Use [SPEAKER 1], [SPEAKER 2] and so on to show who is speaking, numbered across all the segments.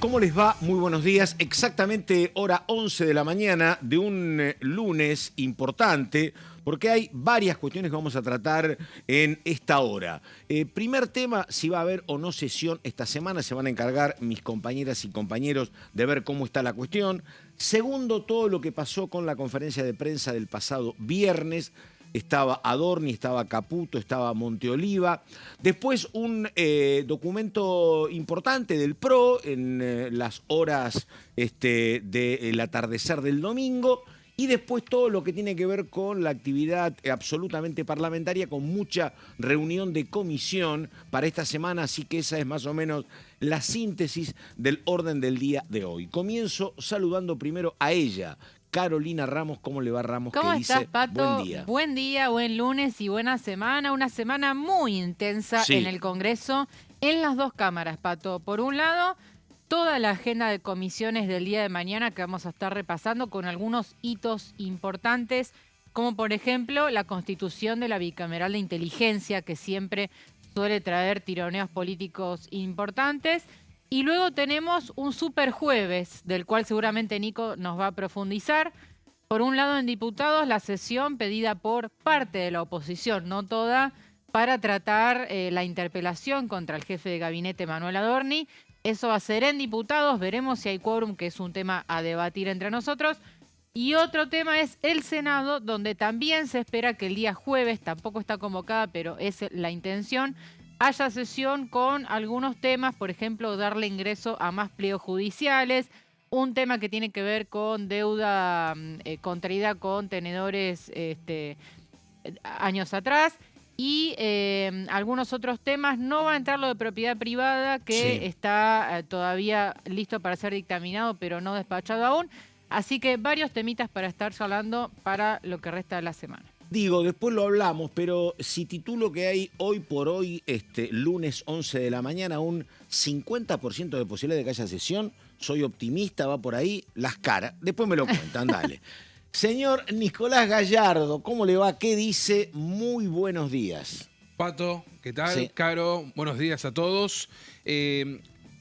[SPEAKER 1] ¿Cómo les va? Muy buenos días. Exactamente hora 11 de la mañana de un lunes importante, porque hay varias cuestiones que vamos a tratar en esta hora. Primer tema, si va a haber o no sesión esta semana, se van a encargar mis compañeras y compañeros de ver cómo está la cuestión. Segundo, todo lo que pasó con la conferencia de prensa del pasado viernes. Estaba Adorni, estaba Caputo, estaba Monteoliva. Después un documento importante del PRO en las horas del atardecer del domingo. Y después todo lo que tiene que ver con la actividad absolutamente parlamentaria, con mucha reunión de comisión para esta semana. Así que esa es más o menos la síntesis del orden del día de hoy. Comienzo saludando primero a ella, Carolina Ramos. ¿Cómo le va, Ramos?
[SPEAKER 2] ¿Cómo estás,
[SPEAKER 1] Dice,
[SPEAKER 2] Pato?
[SPEAKER 1] buen día.
[SPEAKER 2] Buen lunes y buena semana. Una semana muy intensa
[SPEAKER 1] Sí.
[SPEAKER 2] en el Congreso, en las dos cámaras, Pato. Por un lado, toda la agenda de comisiones del día de mañana que vamos a estar repasando con algunos hitos importantes, como por ejemplo la constitución de la Bicameral de Inteligencia, que siempre suele traer tironeos políticos importantes. Y luego tenemos un super jueves, del cual seguramente Nico nos va a profundizar. Por un lado, en diputados, la sesión pedida por parte de la oposición, no toda, para tratar la interpelación contra el jefe de gabinete, Manuel Adorni. Eso va a ser en diputados, veremos si hay quórum, que es un tema a debatir entre nosotros. Y otro tema es el Senado, donde también se espera que el día jueves, tampoco está convocada, pero es la intención, haya sesión con algunos temas, por ejemplo, darle ingreso a más pliegos judiciales, un tema que tiene que ver con deuda contraída con tenedores años atrás, y algunos otros temas. No va a entrar lo de propiedad privada, que
[SPEAKER 1] Sí.
[SPEAKER 2] está todavía listo para ser dictaminado, pero no despachado aún. Así que varios temitas para estar charlando para lo que resta de la semana.
[SPEAKER 1] Digo, después lo hablamos, pero si titulo que hay hoy por hoy, lunes 11 de la mañana, un 50% de posibilidad de que haya sesión, soy optimista, va por ahí, las caras. Después me lo cuentan, dale. Señor Nicolás Gallardo, ¿cómo le va? ¿Qué dice? Muy buenos días.
[SPEAKER 3] Pato, ¿qué tal?
[SPEAKER 1] Sí.
[SPEAKER 3] Caro, buenos días a todos.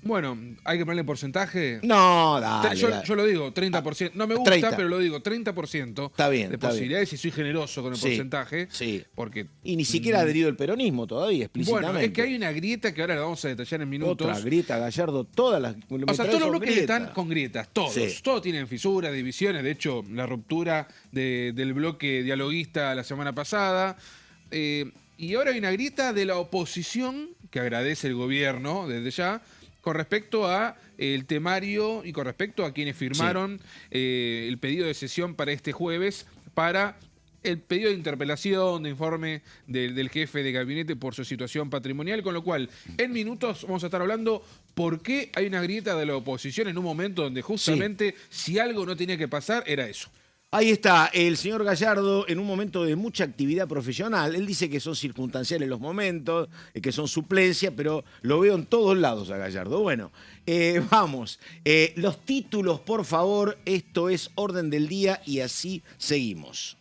[SPEAKER 3] Bueno, hay que ponerle porcentaje.
[SPEAKER 1] No, dale.
[SPEAKER 3] Yo lo digo, 30%. No me gusta,
[SPEAKER 1] 30.
[SPEAKER 3] pero lo digo, 30%
[SPEAKER 1] Está bien,
[SPEAKER 3] de
[SPEAKER 1] está
[SPEAKER 3] posibilidades, y soy generoso con el
[SPEAKER 1] Sí,
[SPEAKER 3] porcentaje.
[SPEAKER 1] sí.
[SPEAKER 3] Porque,
[SPEAKER 1] Y ni siquiera ha adherido el peronismo todavía, explícitamente.
[SPEAKER 3] bueno, es que hay una grieta que ahora la vamos a detallar en minutos.
[SPEAKER 1] Otra grieta, Gallardo, todas las...
[SPEAKER 3] O sea, todos los bloques están con grietas, todos.
[SPEAKER 1] Sí.
[SPEAKER 3] Todos tienen fisuras, divisiones. De hecho, la ruptura del bloque dialoguista la semana pasada. Y ahora hay una grieta de la oposición, que agradece el gobierno desde ya, con respecto a el temario y con respecto a quienes firmaron el pedido de sesión para este jueves, para el pedido de interpelación, de informe del jefe de gabinete por su situación patrimonial, con lo cual en minutos vamos a estar hablando por qué hay una grieta de la oposición en un momento donde justamente si algo no tenía que pasar era eso.
[SPEAKER 1] Ahí está el señor Gallardo en un momento de mucha actividad profesional. Él dice que son circunstanciales los momentos, que son suplencia, pero lo veo en todos lados a Gallardo. Bueno, vamos. Los títulos, por favor. Esto es Orden del Día y así seguimos.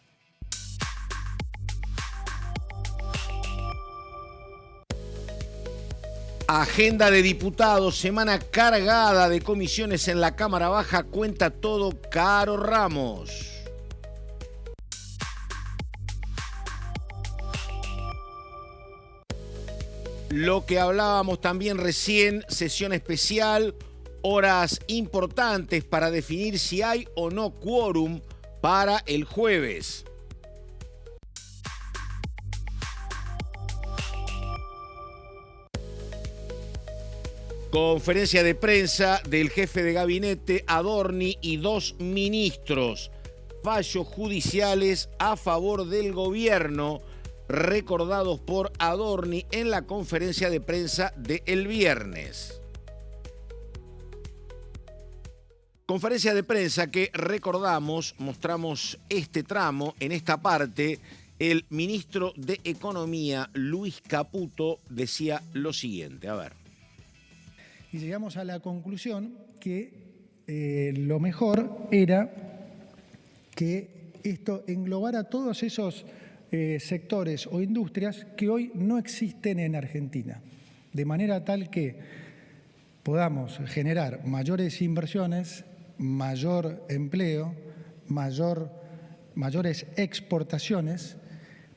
[SPEAKER 1] Agenda de diputados, semana cargada de comisiones en la Cámara Baja. Cuenta todo Caro Ramos. Lo que hablábamos también recién, sesión especial, horas importantes para definir si hay o no quórum para el jueves. Conferencia de prensa del jefe de gabinete Adorni y 2 ministros. Fallos judiciales a favor del gobierno, recordados por Adorni en la conferencia de prensa del viernes. Conferencia de prensa que recordamos, mostramos este tramo, en esta parte, el ministro de Economía, Luis Caputo, decía lo siguiente, a ver.
[SPEAKER 4] Y llegamos a la conclusión que lo mejor era que esto englobara todos esos sectores o industrias que hoy no existen en Argentina, de manera tal que podamos generar mayores inversiones, mayor empleo, mayores exportaciones,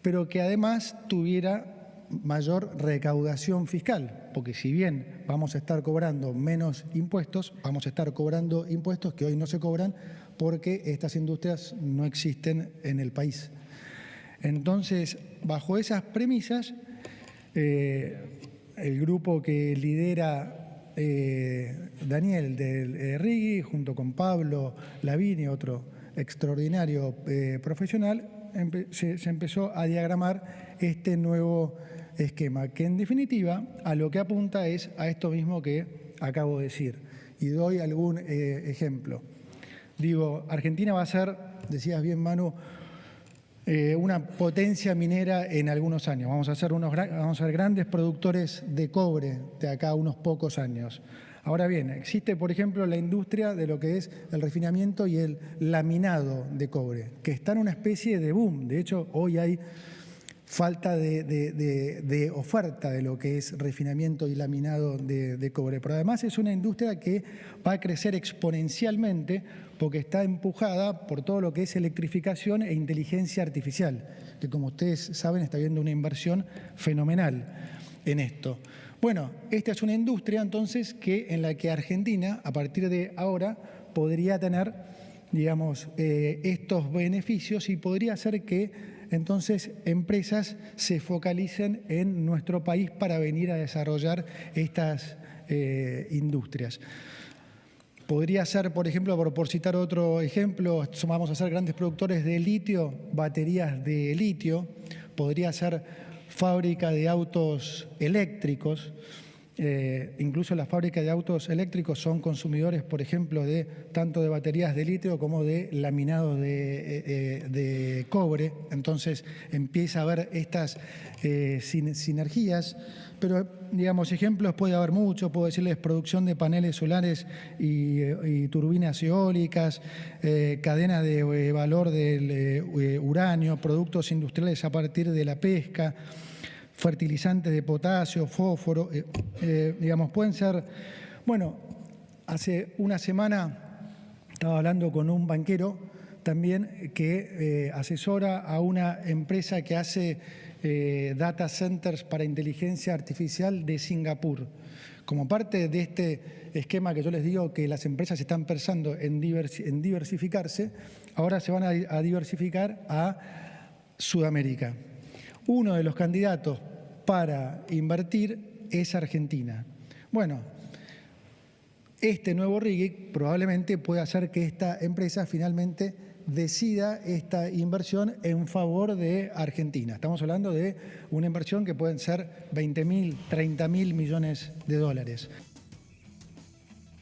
[SPEAKER 4] pero que además tuviera mayor recaudación fiscal, porque si bien vamos a estar cobrando menos impuestos, vamos a estar cobrando impuestos que hoy no se cobran porque estas industrias no existen en el país. Entonces, bajo esas premisas, el grupo que lidera Daniel del RIGI, junto con Pablo Lavini, otro extraordinario profesional, se empezó a diagramar este nuevo esquema, que en definitiva a lo que apunta es a esto mismo que acabo de decir. Y doy algún ejemplo. Digo, Argentina va a ser, decías bien Manu, una potencia minera en algunos años. Vamos a ser grandes productores de cobre de acá a unos pocos años. Ahora bien, existe, por ejemplo, la industria de lo que es el refinamiento y el laminado de cobre, que está en una especie de boom. De hecho, hoy hay falta de oferta de lo que es refinamiento y laminado de cobre. Pero además es una industria que va a crecer exponencialmente porque está empujada por todo lo que es electrificación e inteligencia artificial, que como ustedes saben está habiendo una inversión fenomenal en esto. Bueno, esta es una industria entonces en la que Argentina, a partir de ahora, podría tener, digamos, estos beneficios y podría hacer que entonces empresas se focalicen en nuestro país para venir a desarrollar estas industrias. Podría ser, por ejemplo, por citar otro ejemplo, vamos a ser grandes productores de litio, baterías de litio, podría ser fábrica de autos eléctricos, incluso las fábricas de autos eléctricos son consumidores, por ejemplo, tanto de baterías de litio como de laminado de cobre. Entonces empieza a haber estas sinergias, pero digamos ejemplos puede haber muchos, puedo decirles producción de paneles solares y turbinas eólicas, cadena de valor del uranio, productos industriales a partir de la pesca, fertilizantes de potasio, fósforo, digamos, pueden ser. Bueno, hace una semana estaba hablando con un banquero también que asesora a una empresa que hace data centers para inteligencia artificial de Singapur. Como parte de este esquema que yo les digo que las empresas están pensando en diversificarse, ahora se van a diversificar a Sudamérica. Uno de los candidatos para invertir es Argentina. Bueno, este nuevo RIGI probablemente pueda hacer que esta empresa finalmente decida esta inversión en favor de Argentina. Estamos hablando de una inversión que pueden ser 20.000, 30.000 millones de dólares.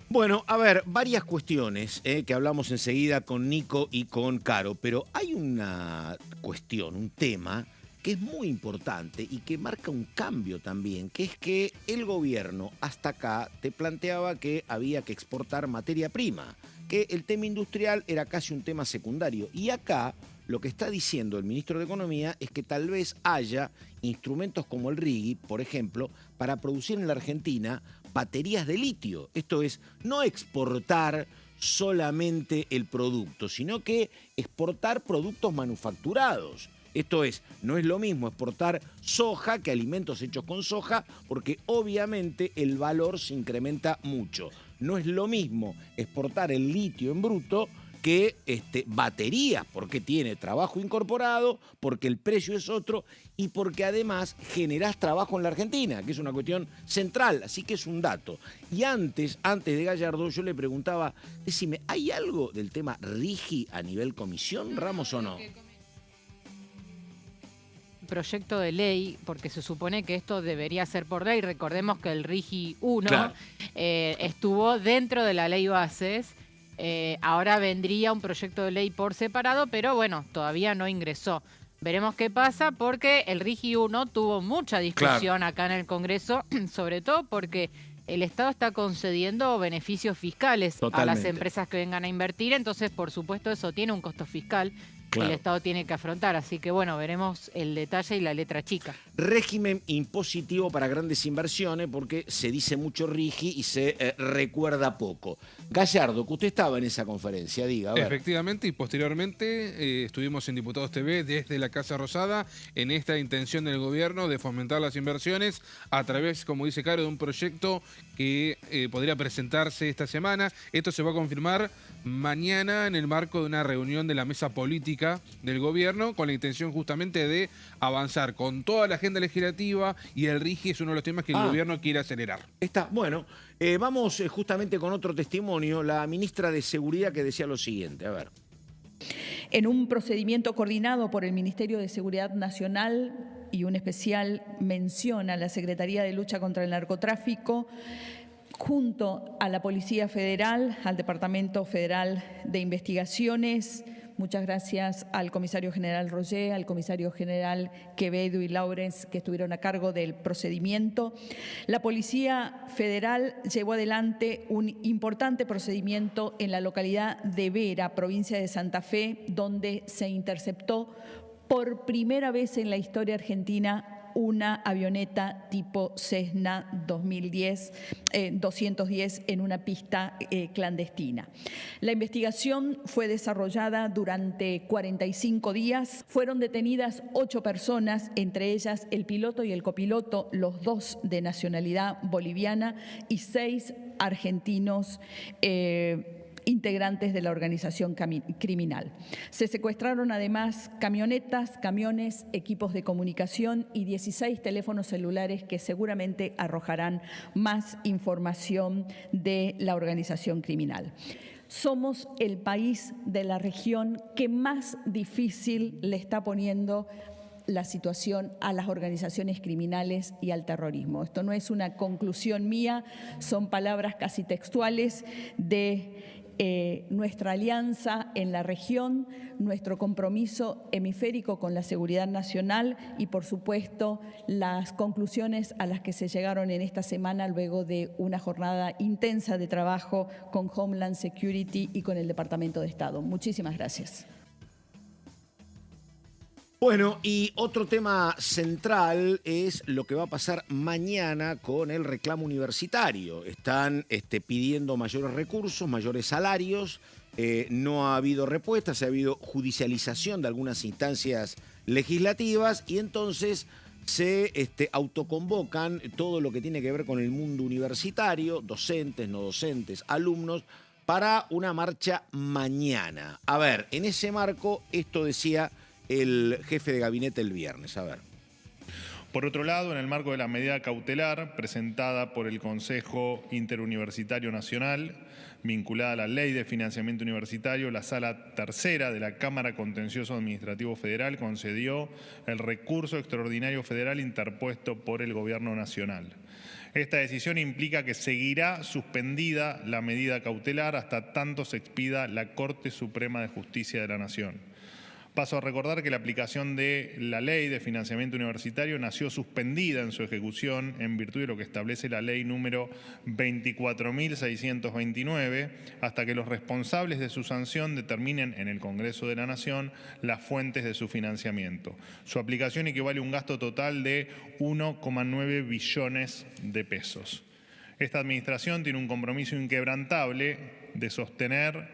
[SPEAKER 1] Bueno, a ver, varias cuestiones que hablamos enseguida con Nico y con Caro, pero hay una cuestión, un tema que es muy importante y que marca un cambio también, que es que el gobierno hasta acá te planteaba que había que exportar materia prima, que el tema industrial era casi un tema secundario. Y acá lo que está diciendo el ministro de Economía es que tal vez haya instrumentos como el RIGI, por ejemplo, para producir en la Argentina baterías de litio. Esto es, no exportar solamente el producto, sino que exportar productos manufacturados. Esto es, no es lo mismo exportar soja que alimentos hechos con soja, porque obviamente el valor se incrementa mucho. No es lo mismo exportar el litio en bruto que baterías, porque tiene trabajo incorporado, porque el precio es otro y porque además generás trabajo en la Argentina, que es una cuestión central, así que es un dato. Y antes de Gallardo, yo le preguntaba, decime, ¿hay algo del tema RIGI a nivel comisión, Ramos, o no?
[SPEAKER 2] Proyecto de ley, porque se supone que esto debería ser por ley. Recordemos que el RIGI 1 claro, estuvo dentro de la ley bases. Ahora vendría un proyecto de ley por separado, pero bueno, todavía no ingresó. Veremos qué pasa, porque el RIGI 1 tuvo mucha discusión acá en el Congreso, sobre todo porque el Estado está concediendo beneficios fiscales a las empresas que vengan a invertir, entonces por supuesto eso tiene un costo fiscal.
[SPEAKER 1] Claro.
[SPEAKER 2] el Estado tiene que afrontar. Así que bueno, veremos el detalle y la letra chica.
[SPEAKER 1] Régimen impositivo para grandes inversiones, porque se dice mucho RIGI y se recuerda poco. Gallardo, que usted estaba en esa conferencia, diga, a ver.
[SPEAKER 3] Efectivamente, y posteriormente estuvimos en Diputados TV desde la Casa Rosada en esta intención del gobierno de fomentar las inversiones a través, como dice Caro, de un proyecto que podría presentarse esta semana. Esto se va a confirmar mañana en el marco de una reunión de la mesa política del gobierno con la intención justamente de avanzar con toda la agenda legislativa, y el RIGI es uno de los temas que el gobierno quiere acelerar.
[SPEAKER 1] Está, bueno, vamos justamente con otro testimonio, la ministra de Seguridad, que decía lo siguiente, a ver.
[SPEAKER 5] En un procedimiento coordinado por el Ministerio de Seguridad Nacional y una especial mención a la Secretaría de Lucha contra el Narcotráfico, junto a la Policía Federal, al Departamento Federal de Investigaciones. Muchas gracias al comisario general Roger, al comisario general Quevedo y Laurens, que estuvieron a cargo del procedimiento. La Policía Federal llevó adelante un importante procedimiento en la localidad de Vera, provincia de Santa Fe, donde se interceptó por primera vez en la historia argentina una avioneta tipo Cessna 210 en una pista clandestina. La investigación fue desarrollada durante 45 días. Fueron detenidas 8 personas, entre ellas el piloto y el copiloto, los 2 de nacionalidad boliviana, y 6 argentinos integrantes de la organización criminal. Se secuestraron además camionetas, camiones, equipos de comunicación y 16 teléfonos celulares que seguramente arrojarán más información de la organización criminal. Somos el país de la región que más difícil le está poniendo la situación a las organizaciones criminales y al terrorismo. Esto no es una conclusión mía, son palabras casi textuales de nuestra alianza en la región, nuestro compromiso hemisférico con la seguridad nacional y, por supuesto, las conclusiones a las que se llegaron en esta semana luego de una jornada intensa de trabajo con Homeland Security y con el Departamento de Estado. Muchísimas gracias.
[SPEAKER 1] Bueno, y otro tema central es lo que va a pasar mañana con el reclamo universitario. Están pidiendo mayores recursos, mayores salarios. No ha habido respuestas, ha habido judicialización de algunas instancias legislativas y entonces se autoconvocan todo lo que tiene que ver con el mundo universitario, docentes, no docentes, alumnos, para una marcha mañana. A ver, en ese marco, esto decía el jefe de gabinete el viernes. A ver.
[SPEAKER 6] Por otro lado, en el marco de la medida cautelar presentada por el Consejo Interuniversitario Nacional, vinculada a la Ley de Financiamiento Universitario, la Sala Tercera de la Cámara Contencioso Administrativo Federal concedió el recurso extraordinario federal interpuesto por el Gobierno Nacional. Esta decisión implica que seguirá suspendida la medida cautelar hasta tanto se expida la Corte Suprema de Justicia de la Nación. Paso a recordar que la aplicación de la Ley de Financiamiento Universitario nació suspendida en su ejecución en virtud de lo que establece la Ley número 24.629, hasta que los responsables de su sanción determinen en el Congreso de la Nación las fuentes de su financiamiento. Su aplicación equivale a un gasto total de 1,9 billones de pesos. Esta administración tiene un compromiso inquebrantable de sostener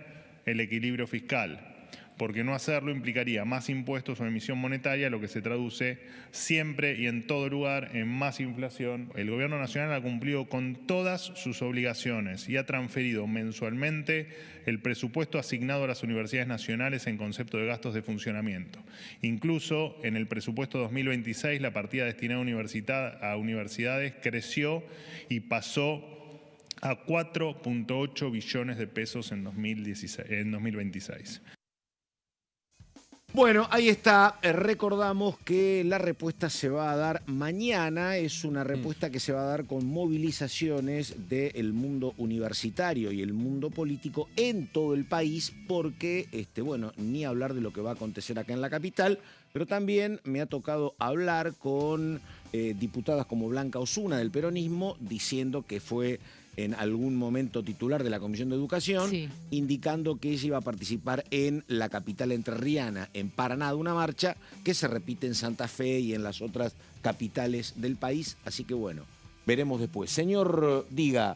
[SPEAKER 6] el equilibrio fiscal, porque no hacerlo implicaría más impuestos o emisión monetaria, lo que se traduce siempre y en todo lugar en más inflación. El Gobierno Nacional ha cumplido con todas sus obligaciones y ha transferido mensualmente el presupuesto asignado a las universidades nacionales en concepto de gastos de funcionamiento. Incluso en el presupuesto 2026 la partida destinada a universidades creció y pasó a 4,8 billones de pesos en 2026.
[SPEAKER 1] Bueno, ahí está. Recordamos que la respuesta se va a dar mañana. Es una respuesta que se va a dar con movilizaciones del mundo universitario y el mundo político en todo el país, porque, bueno, ni hablar de lo que va a acontecer acá en la capital, pero también me ha tocado hablar con diputadas como Blanca Osuna del peronismo, diciendo que fue en algún momento titular de la Comisión de Educación,
[SPEAKER 2] Sí.
[SPEAKER 1] indicando que ella iba a participar en la capital entrerriana, en Paraná, de una marcha que se repite en Santa Fe y en las otras capitales del país. Así que bueno, veremos después. Señor, diga,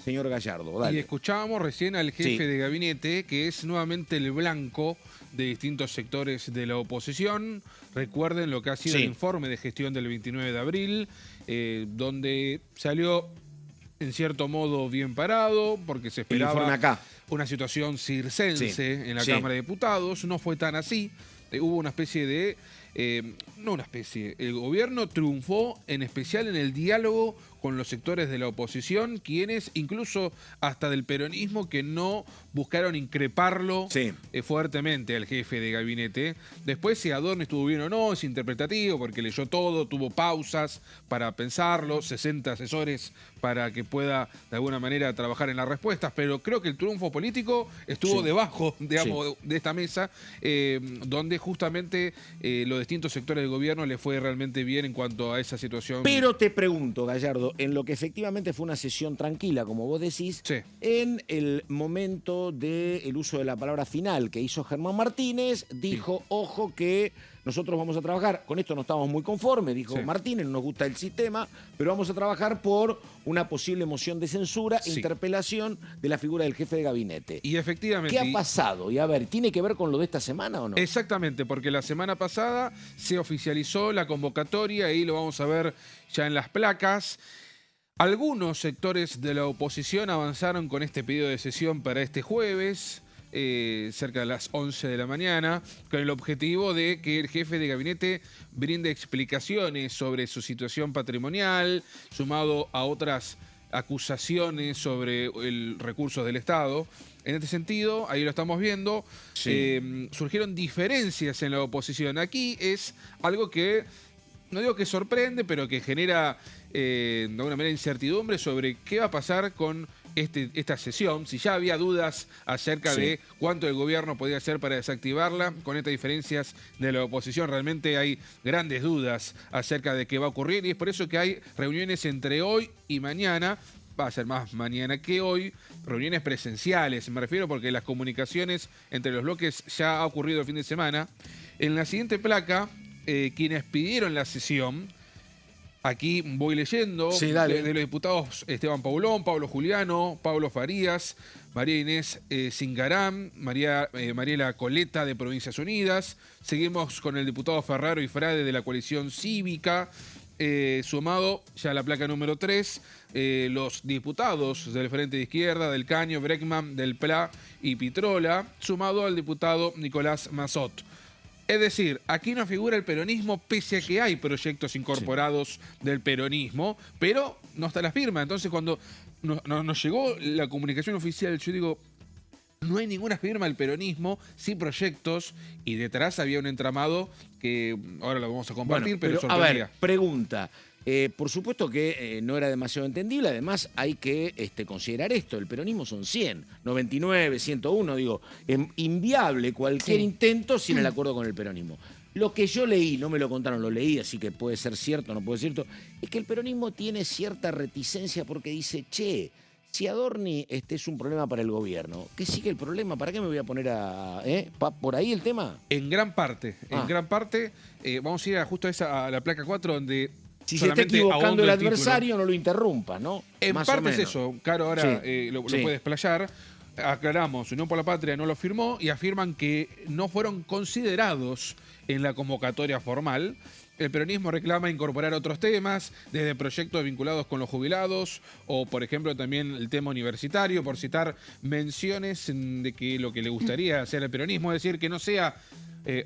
[SPEAKER 1] señor Gallardo, dale.
[SPEAKER 3] Y escuchábamos recién al jefe
[SPEAKER 1] Sí.
[SPEAKER 3] de gabinete, que es nuevamente el blanco de distintos sectores de la oposición. Recuerden lo que ha sido
[SPEAKER 1] Sí.
[SPEAKER 3] el informe de gestión del 29 de abril, donde salió en cierto modo bien parado, porque se
[SPEAKER 1] El informe
[SPEAKER 3] esperaba
[SPEAKER 1] acá.
[SPEAKER 3] una situación circense
[SPEAKER 1] Sí.
[SPEAKER 3] en la
[SPEAKER 1] Sí.
[SPEAKER 3] Cámara de Diputados. No fue tan así. Hubo una especie de... no una especie. El gobierno triunfó en especial en el diálogo con los sectores de la oposición, quienes incluso hasta del peronismo que no buscaron increparlo
[SPEAKER 1] Sí.
[SPEAKER 3] fuertemente al jefe de gabinete. Después si Adorno estuvo bien o no, es interpretativo porque leyó todo, tuvo pausas para pensarlo, 60 asesores para que pueda de alguna manera trabajar en las respuestas, pero creo que el triunfo político estuvo
[SPEAKER 1] Sí.
[SPEAKER 3] debajo, digamos, de esta mesa, donde justamente los distintos sectores del gobierno le fue realmente bien en cuanto a esa situación.
[SPEAKER 1] Pero te pregunto, Gallardo, en lo que efectivamente fue una sesión tranquila, como vos decís,
[SPEAKER 3] Sí.
[SPEAKER 1] en el momento del uso de la palabra final que hizo Germán Martínez, dijo, ojo que nosotros vamos a trabajar, con esto no estamos muy conformes, dijo
[SPEAKER 3] Sí.
[SPEAKER 1] Martínez, no nos gusta el sistema, pero vamos a trabajar por una posible moción de censura,
[SPEAKER 3] Sí.
[SPEAKER 1] interpelación de la figura del jefe de gabinete.
[SPEAKER 3] Y efectivamente...
[SPEAKER 1] ¿Qué ha pasado? Y a ver, ¿tiene que ver con lo de esta semana o no?
[SPEAKER 3] Exactamente, porque la semana pasada se oficializó la convocatoria, ahí lo vamos a ver ya en las placas. Algunos sectores de la oposición avanzaron con este pedido de sesión para este jueves, cerca de las 11 de la mañana, con el objetivo de que el jefe de gabinete brinde explicaciones sobre su situación patrimonial, sumado a otras acusaciones sobre recursos del Estado. En este sentido, ahí lo estamos viendo,
[SPEAKER 1] Sí.
[SPEAKER 3] surgieron diferencias en la oposición. Aquí es algo que, no digo que sorprende, pero que genera de alguna manera incertidumbre sobre qué va a pasar con esta sesión, si ya había dudas acerca
[SPEAKER 1] Sí.
[SPEAKER 3] de cuánto el gobierno podía hacer para desactivarla. Con estas diferencias de la oposición realmente hay grandes dudas acerca de qué va a ocurrir y es por eso que hay reuniones entre hoy y mañana. Va a ser más mañana que hoy, reuniones presenciales, me refiero porque las comunicaciones entre los bloques ya ha ocurrido el fin de semana. En la siguiente placa, quienes pidieron la sesión, aquí voy leyendo,
[SPEAKER 1] Sí, dale.
[SPEAKER 3] de los diputados Esteban Paulón, Pablo Juliano, Pablo Farías, María Inés Singarán, Mariela Coleta de Provincias Unidas. Seguimos con el diputado Ferraro y Frade de la coalición cívica. Sumado ya a la placa número 3, los diputados del Frente de Izquierda, del Caño, Breckman, del PLA y Pitrola, sumado al diputado Nicolás Massot. Es decir, aquí no figura el peronismo pese a que hay proyectos incorporados del peronismo, pero no está la firma. Entonces cuando nos llegó la comunicación oficial, yo digo, no hay ninguna firma del peronismo, sí proyectos, y detrás había un entramado que ahora lo vamos a compartir,
[SPEAKER 1] Bueno,
[SPEAKER 3] pero
[SPEAKER 1] a
[SPEAKER 3] sorprendía.
[SPEAKER 1] ver, pregunta. Por supuesto que no era demasiado entendible, además hay que considerar esto, el peronismo son 100, 99, 101, digo, inviable cualquier
[SPEAKER 2] Sí.
[SPEAKER 1] intento sin el acuerdo con el peronismo. Lo que yo leí, no me lo contaron, lo leí, así que puede ser cierto, no puede ser cierto, es que el peronismo tiene cierta reticencia porque dice, che, si Adorni es un problema para el gobierno, ¿qué sigue el problema? ¿Para qué me voy a poner a... ¿Por ahí el tema?
[SPEAKER 3] En gran parte, vamos a ir justo a la placa 4 donde...
[SPEAKER 1] Si se está
[SPEAKER 3] solamente
[SPEAKER 1] equivocando
[SPEAKER 3] ahondo
[SPEAKER 1] el
[SPEAKER 3] título.
[SPEAKER 1] adversario, no lo interrumpa, ¿no?
[SPEAKER 3] En
[SPEAKER 1] Más o
[SPEAKER 3] parte es
[SPEAKER 1] menos.
[SPEAKER 3] eso, Caro ahora
[SPEAKER 1] Sí.
[SPEAKER 3] lo
[SPEAKER 1] Sí.
[SPEAKER 3] puede explayar. Aclaramos, Unión por la Patria no lo firmó y afirman que no fueron considerados en la convocatoria formal. El peronismo reclama incorporar otros temas, desde proyectos vinculados con los jubilados o, por ejemplo, también el tema universitario, por citar menciones de que lo que le gustaría hacer al peronismo, es decir, que no sea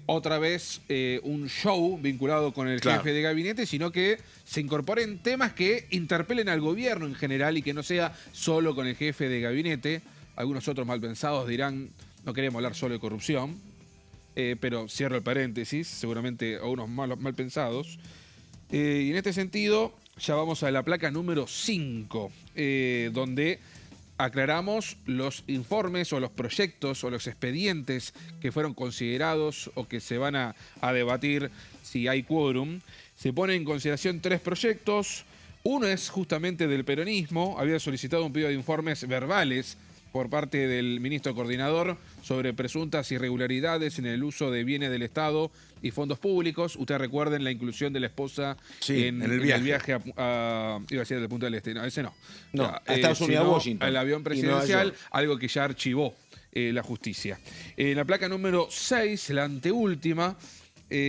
[SPEAKER 3] otra vez un show vinculado con el
[SPEAKER 1] Claro.
[SPEAKER 3] jefe de gabinete, sino que se incorporen temas que interpelen al gobierno en general y que no sea solo con el jefe de gabinete. Algunos otros mal pensados dirán, no queremos hablar solo de corrupción, pero cierro el paréntesis, seguramente a unos mal pensados. Y en este sentido, ya vamos a la placa número 5, donde aclaramos los informes o los proyectos o los expedientes que fueron considerados o que se van a debatir si hay quórum. Se ponen en consideración 3 proyectos. Uno es justamente del peronismo, había solicitado un pedido de informes verbales por parte del ministro coordinador sobre presuntas irregularidades en el uso de bienes del Estado y fondos públicos. Ustedes recuerden la inclusión de la esposa en el viaje a iba a decir del Punta del Este, no, ese no.
[SPEAKER 1] No, a Estados Unidos, a Washington.
[SPEAKER 3] Al avión presidencial, algo que ya archivó la justicia. En la placa número 6, la anteúltima,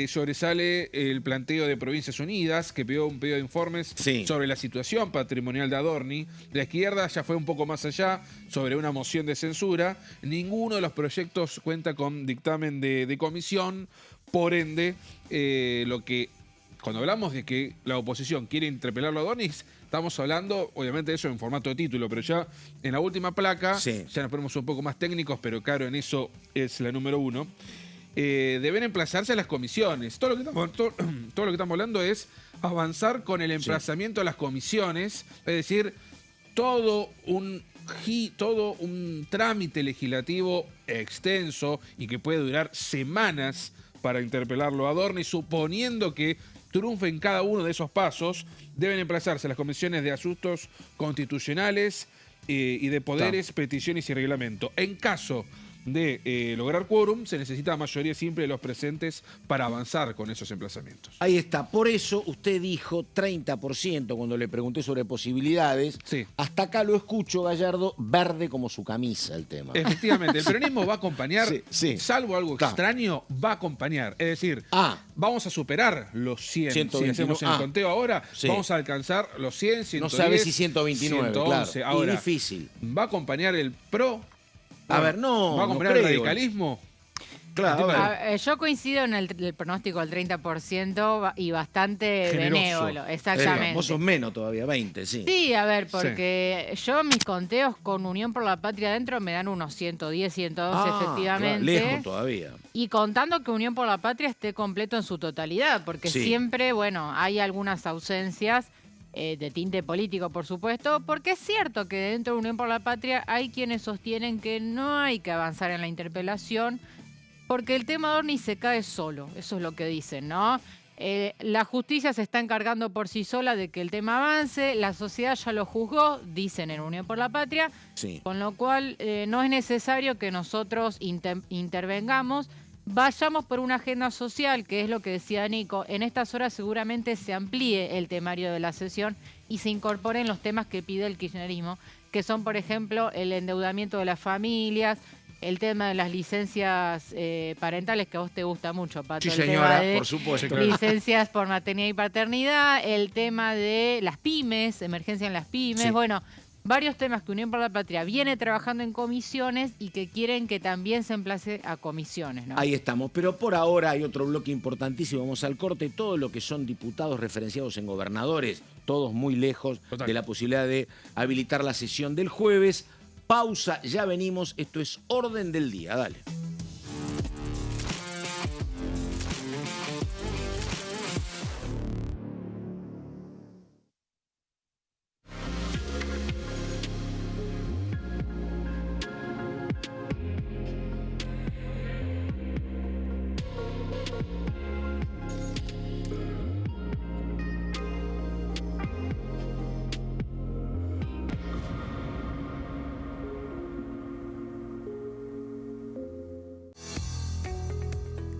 [SPEAKER 3] sobresale el planteo de Provincias Unidas, que pidió un pedido de informes sobre la situación patrimonial de Adorni. La izquierda ya fue un poco más allá, sobre una moción de censura. Ninguno de los proyectos cuenta con dictamen de comisión, por ende, cuando hablamos de que la oposición quiere interpelarlo a Adorni, estamos hablando, obviamente, de eso en formato de título, pero ya en la última placa, ya nos ponemos un poco más técnicos, pero claro, en eso es la número 1. Deben emplazarse a las comisiones. Todo lo que estamos hablando es avanzar con el emplazamiento a las comisiones, es decir, todo un trámite legislativo extenso y que puede durar semanas para interpelarlo a Adorni, suponiendo que triunfe en cada uno de esos pasos. Deben emplazarse a las comisiones de asuntos constitucionales y de poderes, peticiones y reglamento. En caso de lograr quórum, se necesita mayoría simple de los presentes para avanzar con esos emplazamientos.
[SPEAKER 1] Ahí está. Por eso usted dijo 30% cuando le pregunté sobre posibilidades. Hasta acá lo escucho, Gallardo, verde como su camisa el tema.
[SPEAKER 3] Efectivamente, el peronismo va a acompañar, salvo algo extraño, va a acompañar. Es decir, vamos a superar los 100.
[SPEAKER 1] 129.
[SPEAKER 3] Si hacemos el conteo ahora, vamos a alcanzar los 100, 110,
[SPEAKER 1] no sabe si 129,
[SPEAKER 3] 111.
[SPEAKER 1] Claro.
[SPEAKER 3] Ahora,
[SPEAKER 1] y difícil.
[SPEAKER 3] ¿Va a acompañar el PRO?
[SPEAKER 1] A ver, no.
[SPEAKER 3] ¿Va a acompañar el radicalismo?
[SPEAKER 2] Claro, yo coincido en el pronóstico del 30% y bastante benévolo, exactamente.
[SPEAKER 1] Vos sos menos todavía, 20,
[SPEAKER 2] Sí, a ver, porque yo mis conteos con Unión por la Patria adentro me dan unos 110, 112 efectivamente.
[SPEAKER 1] Claro, lejos todavía.
[SPEAKER 2] Y contando que Unión por la Patria esté completo en su totalidad, porque siempre, hay algunas ausencias de tinte político, por supuesto, porque es cierto que dentro de Unión por la Patria hay quienes sostienen que no hay que avanzar en la interpelación porque el tema Adorni se cae solo, eso es lo que dicen, ¿no? La justicia se está encargando por sí sola de que el tema avance, la sociedad ya lo juzgó, dicen en Unión por la Patria, con lo cual no es necesario que nosotros intervengamos. Vayamos por una agenda social, que es lo que decía Nico. En estas horas seguramente se amplíe el temario de la sesión y se incorporen los temas que pide el kirchnerismo, que son, por ejemplo, el endeudamiento de las familias, el tema de las licencias parentales, que a vos te gusta mucho, Pato.
[SPEAKER 1] Sí, señora, por supuesto.
[SPEAKER 2] Licencias por maternidad y paternidad, el tema de las pymes, emergencia en las pymes, varios temas que Unión por la Patria viene trabajando en comisiones y que quieren que también se emplace a comisiones, ¿no?
[SPEAKER 1] Ahí estamos, pero por ahora hay otro bloque importantísimo, vamos al corte, todo lo que son diputados referenciados en gobernadores, todos muy lejos de la posibilidad de habilitar la sesión del jueves. Pausa, ya venimos, esto es Orden del Día, dale.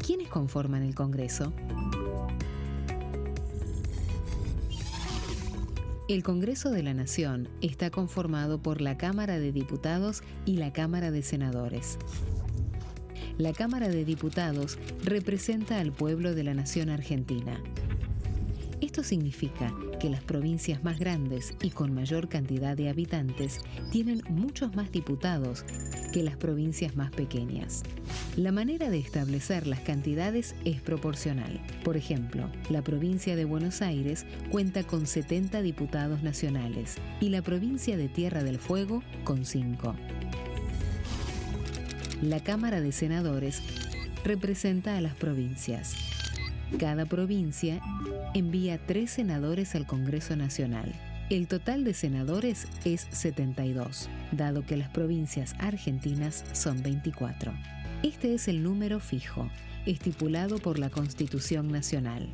[SPEAKER 7] ¿Quiénes conforman el Congreso? El Congreso de la Nación está conformado por la Cámara de Diputados y la Cámara de Senadores. La Cámara de Diputados representa al pueblo de la nación argentina. Esto significa que las provincias más grandes y con mayor cantidad de habitantes tienen muchos más diputados que las provincias más pequeñas. La manera de establecer las cantidades es proporcional. Por ejemplo, la provincia de Buenos Aires cuenta con 70 diputados nacionales y la provincia de Tierra del Fuego con 5. La Cámara de Senadores representa a las provincias. Cada provincia envía 3 senadores al Congreso Nacional. El total de senadores es 72, dado que las provincias argentinas son 24. Este es el número fijo, estipulado por la Constitución Nacional.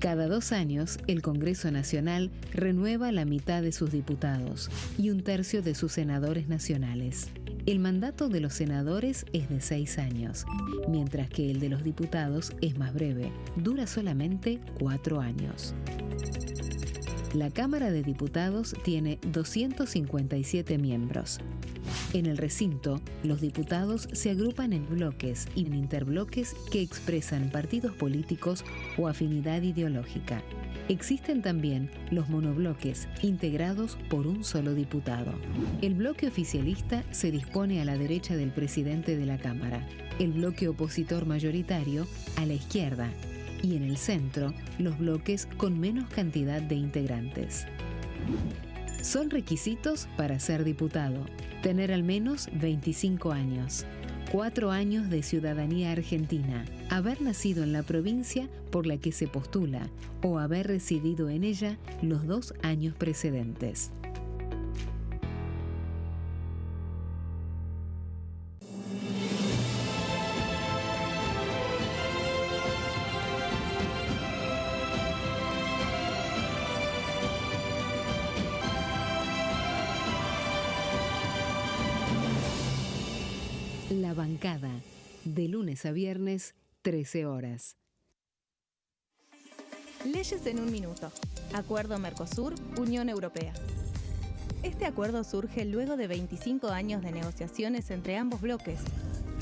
[SPEAKER 7] Cada 2 años, el Congreso Nacional renueva la mitad de sus diputados y 1/3 de sus senadores nacionales. El mandato de los senadores es de 6 años, mientras que el de los diputados es más breve, dura solamente 4 años. La Cámara de Diputados tiene 257 miembros. En el recinto, los diputados se agrupan en bloques y en interbloques que expresan partidos políticos o afinidad ideológica. Existen también los monobloques, integrados por un solo diputado. El bloque oficialista se dispone a la derecha del presidente de la Cámara, el bloque opositor mayoritario a la izquierda, y en el centro, los bloques con menos cantidad de integrantes. Son requisitos para ser diputado: tener al menos 25 años, 4 años de ciudadanía argentina, haber nacido en la provincia por la que se postula o haber residido en ella los 2 años precedentes. La bancada, de lunes a viernes, 13 horas.
[SPEAKER 8] Leyes en un minuto. Acuerdo Mercosur-Unión Europea. Este acuerdo surge luego de 25 años de negociaciones entre ambos bloques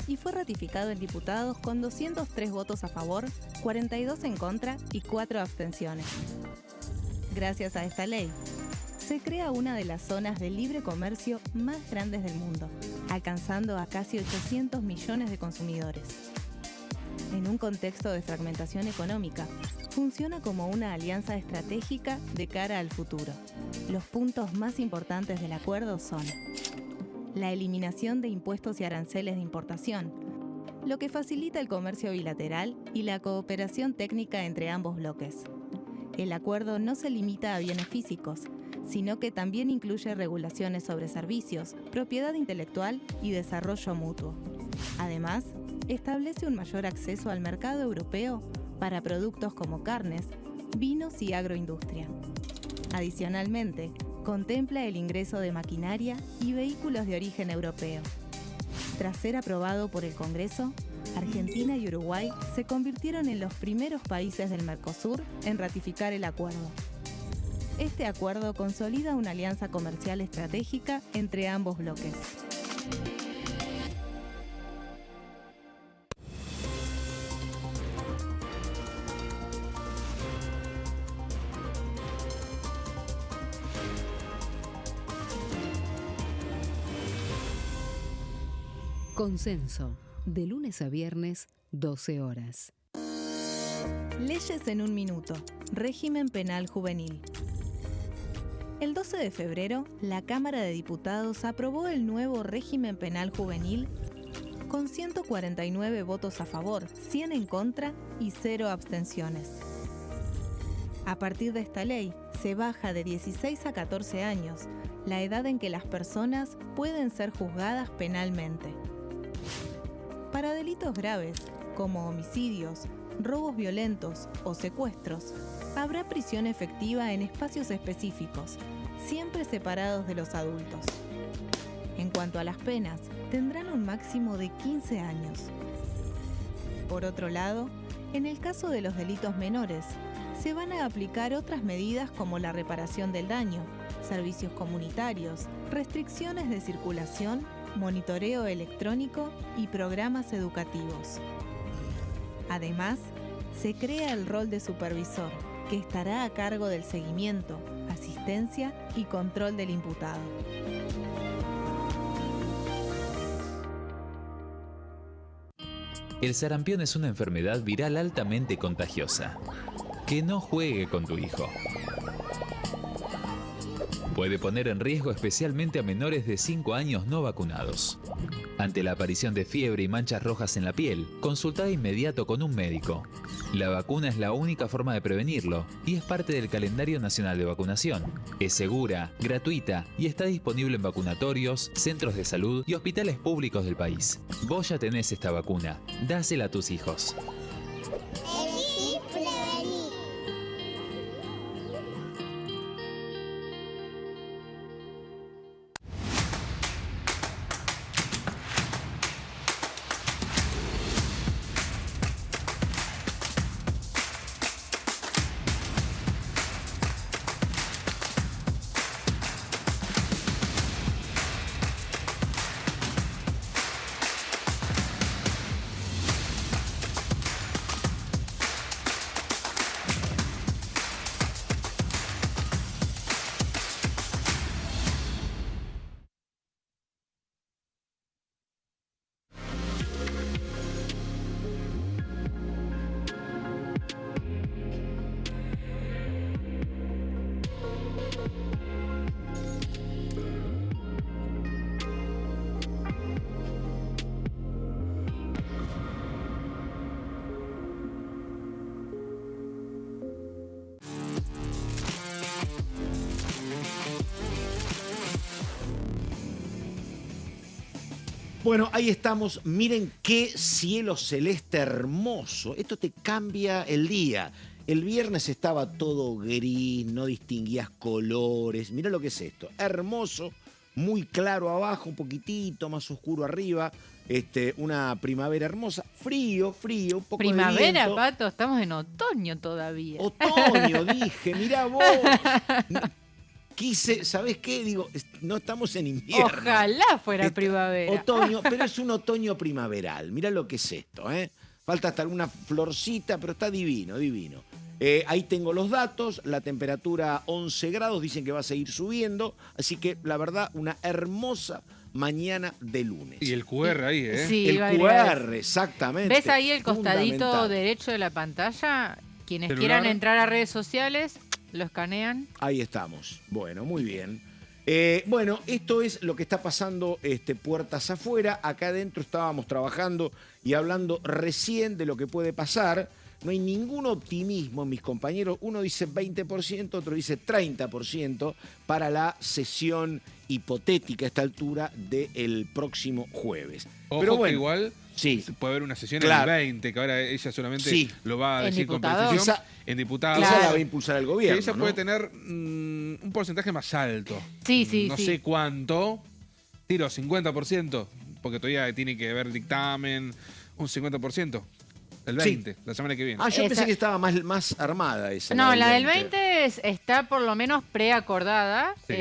[SPEAKER 8] y fue ratificado en diputados con 203 votos a favor, 42 en contra y 4 abstenciones. Gracias a esta ley, se crea una de las zonas de libre comercio más grandes del mundo, alcanzando a casi 800 millones de consumidores. En un contexto de fragmentación económica, funciona como una alianza estratégica de cara al futuro. Los puntos más importantes del acuerdo son: la eliminación de impuestos y aranceles de importación, lo que facilita el comercio bilateral y la cooperación técnica entre ambos bloques. El acuerdo no se limita a bienes físicos, sino que también incluye regulaciones sobre servicios, propiedad intelectual y desarrollo mutuo. Además, establece un mayor acceso al mercado europeo para productos como carnes, vinos y agroindustria. Adicionalmente, contempla el ingreso de maquinaria y vehículos de origen europeo. Tras ser aprobado por el Congreso, Argentina y Uruguay se convirtieron en los primeros países del Mercosur en ratificar el acuerdo. Este acuerdo consolida una alianza comercial estratégica entre ambos bloques.
[SPEAKER 7] Consenso, de lunes a viernes, 12 horas.
[SPEAKER 8] Leyes en un minuto. Régimen penal juvenil. El 12 de febrero, la Cámara de Diputados aprobó el nuevo régimen penal juvenil con 149 votos a favor, 100 en contra y 0 abstenciones. A partir de esta ley, se baja de 16 a 14 años la edad en que las personas pueden ser juzgadas penalmente. Para delitos graves, como homicidios, robos violentos o secuestros, habrá prisión efectiva en espacios específicos, siempre separados de los adultos. En cuanto a las penas, tendrán un máximo de 15 años. Por otro lado, en el caso de los delitos menores, se van a aplicar otras medidas como la reparación del daño, servicios comunitarios, restricciones de circulación, monitoreo electrónico y programas educativos. Además, se crea el rol de supervisor, que estará a cargo del seguimiento, asistencia y control del imputado.
[SPEAKER 9] El sarampión es una enfermedad viral altamente contagiosa. Que no juegue con tu hijo. Puede poner en riesgo especialmente a menores de 5 años no vacunados. Ante la aparición de fiebre y manchas rojas en la piel, consulta de inmediato con un médico. La vacuna es la única forma de prevenirlo y es parte del calendario nacional de vacunación. Es segura, gratuita y está disponible en vacunatorios, centros de salud y hospitales públicos del país. Vos ya tenés esta vacuna, dásela a tus hijos.
[SPEAKER 10] Elegí prevenir.
[SPEAKER 1] Bueno, ahí estamos. Miren qué cielo celeste hermoso. Esto te cambia el día. El viernes estaba todo gris, no distinguías colores. Mirá lo que es esto. Hermoso, muy claro abajo, un poquitito más oscuro arriba. Una primavera hermosa. Frío, un poco de
[SPEAKER 2] Primavera,
[SPEAKER 1] viento.
[SPEAKER 2] Pato, estamos en otoño todavía.
[SPEAKER 1] Otoño, dije, mirá vos. Quise, ¿sabés qué? Digo, no estamos en invierno.
[SPEAKER 2] Ojalá fuera primavera.
[SPEAKER 1] Otoño, pero es un otoño primaveral. Mirá lo que es esto, ¿eh? Falta hasta alguna florcita, pero está divino, divino. Ahí tengo los datos, la temperatura 11 grados, dicen que va a seguir subiendo, así que la verdad, una hermosa mañana de lunes.
[SPEAKER 3] Y el QR ahí, ¿eh?
[SPEAKER 2] Sí,
[SPEAKER 1] El
[SPEAKER 2] iba a agregar eso.
[SPEAKER 1] QR, exactamente.
[SPEAKER 2] ¿Ves ahí el costadito
[SPEAKER 1] Fundamental.
[SPEAKER 2] derecho de la pantalla? Quienes
[SPEAKER 3] Celular.
[SPEAKER 2] quieran entrar a redes sociales, lo escanean.
[SPEAKER 1] Ahí estamos. Bueno, muy bien. Bueno, esto es lo que está pasando puertas afuera. Acá adentro estábamos trabajando y hablando recién de lo que puede pasar. No hay ningún optimismo en mis compañeros. Uno dice 20%, otro dice 30% para la sesión hipotética a esta altura del próximo jueves.
[SPEAKER 3] Ojo
[SPEAKER 1] Pero
[SPEAKER 3] que
[SPEAKER 1] bueno,
[SPEAKER 3] igual
[SPEAKER 1] sí.
[SPEAKER 3] puede haber una sesión
[SPEAKER 1] Claro.
[SPEAKER 3] en el 20, que ahora ella solamente
[SPEAKER 1] Sí.
[SPEAKER 3] lo va a
[SPEAKER 2] En
[SPEAKER 3] decir con
[SPEAKER 2] diputados.
[SPEAKER 3] precisión.
[SPEAKER 1] Esa-
[SPEAKER 3] En diputados.
[SPEAKER 1] Esa
[SPEAKER 2] Claro.
[SPEAKER 1] la va a impulsar el
[SPEAKER 3] Que
[SPEAKER 1] gobierno,
[SPEAKER 3] ella
[SPEAKER 1] ¿no?
[SPEAKER 3] puede tener un porcentaje más alto.
[SPEAKER 2] Sí, sí,
[SPEAKER 3] No
[SPEAKER 2] sí.
[SPEAKER 3] sé cuánto. Tiro 50%, porque todavía tiene que haber dictamen. Un 50%. El 20, la semana que viene.
[SPEAKER 1] Ah, yo
[SPEAKER 2] Esa-
[SPEAKER 1] pensé que estaba más armada esa.
[SPEAKER 2] No, la del 20 está por lo menos preacordada.
[SPEAKER 3] Sí.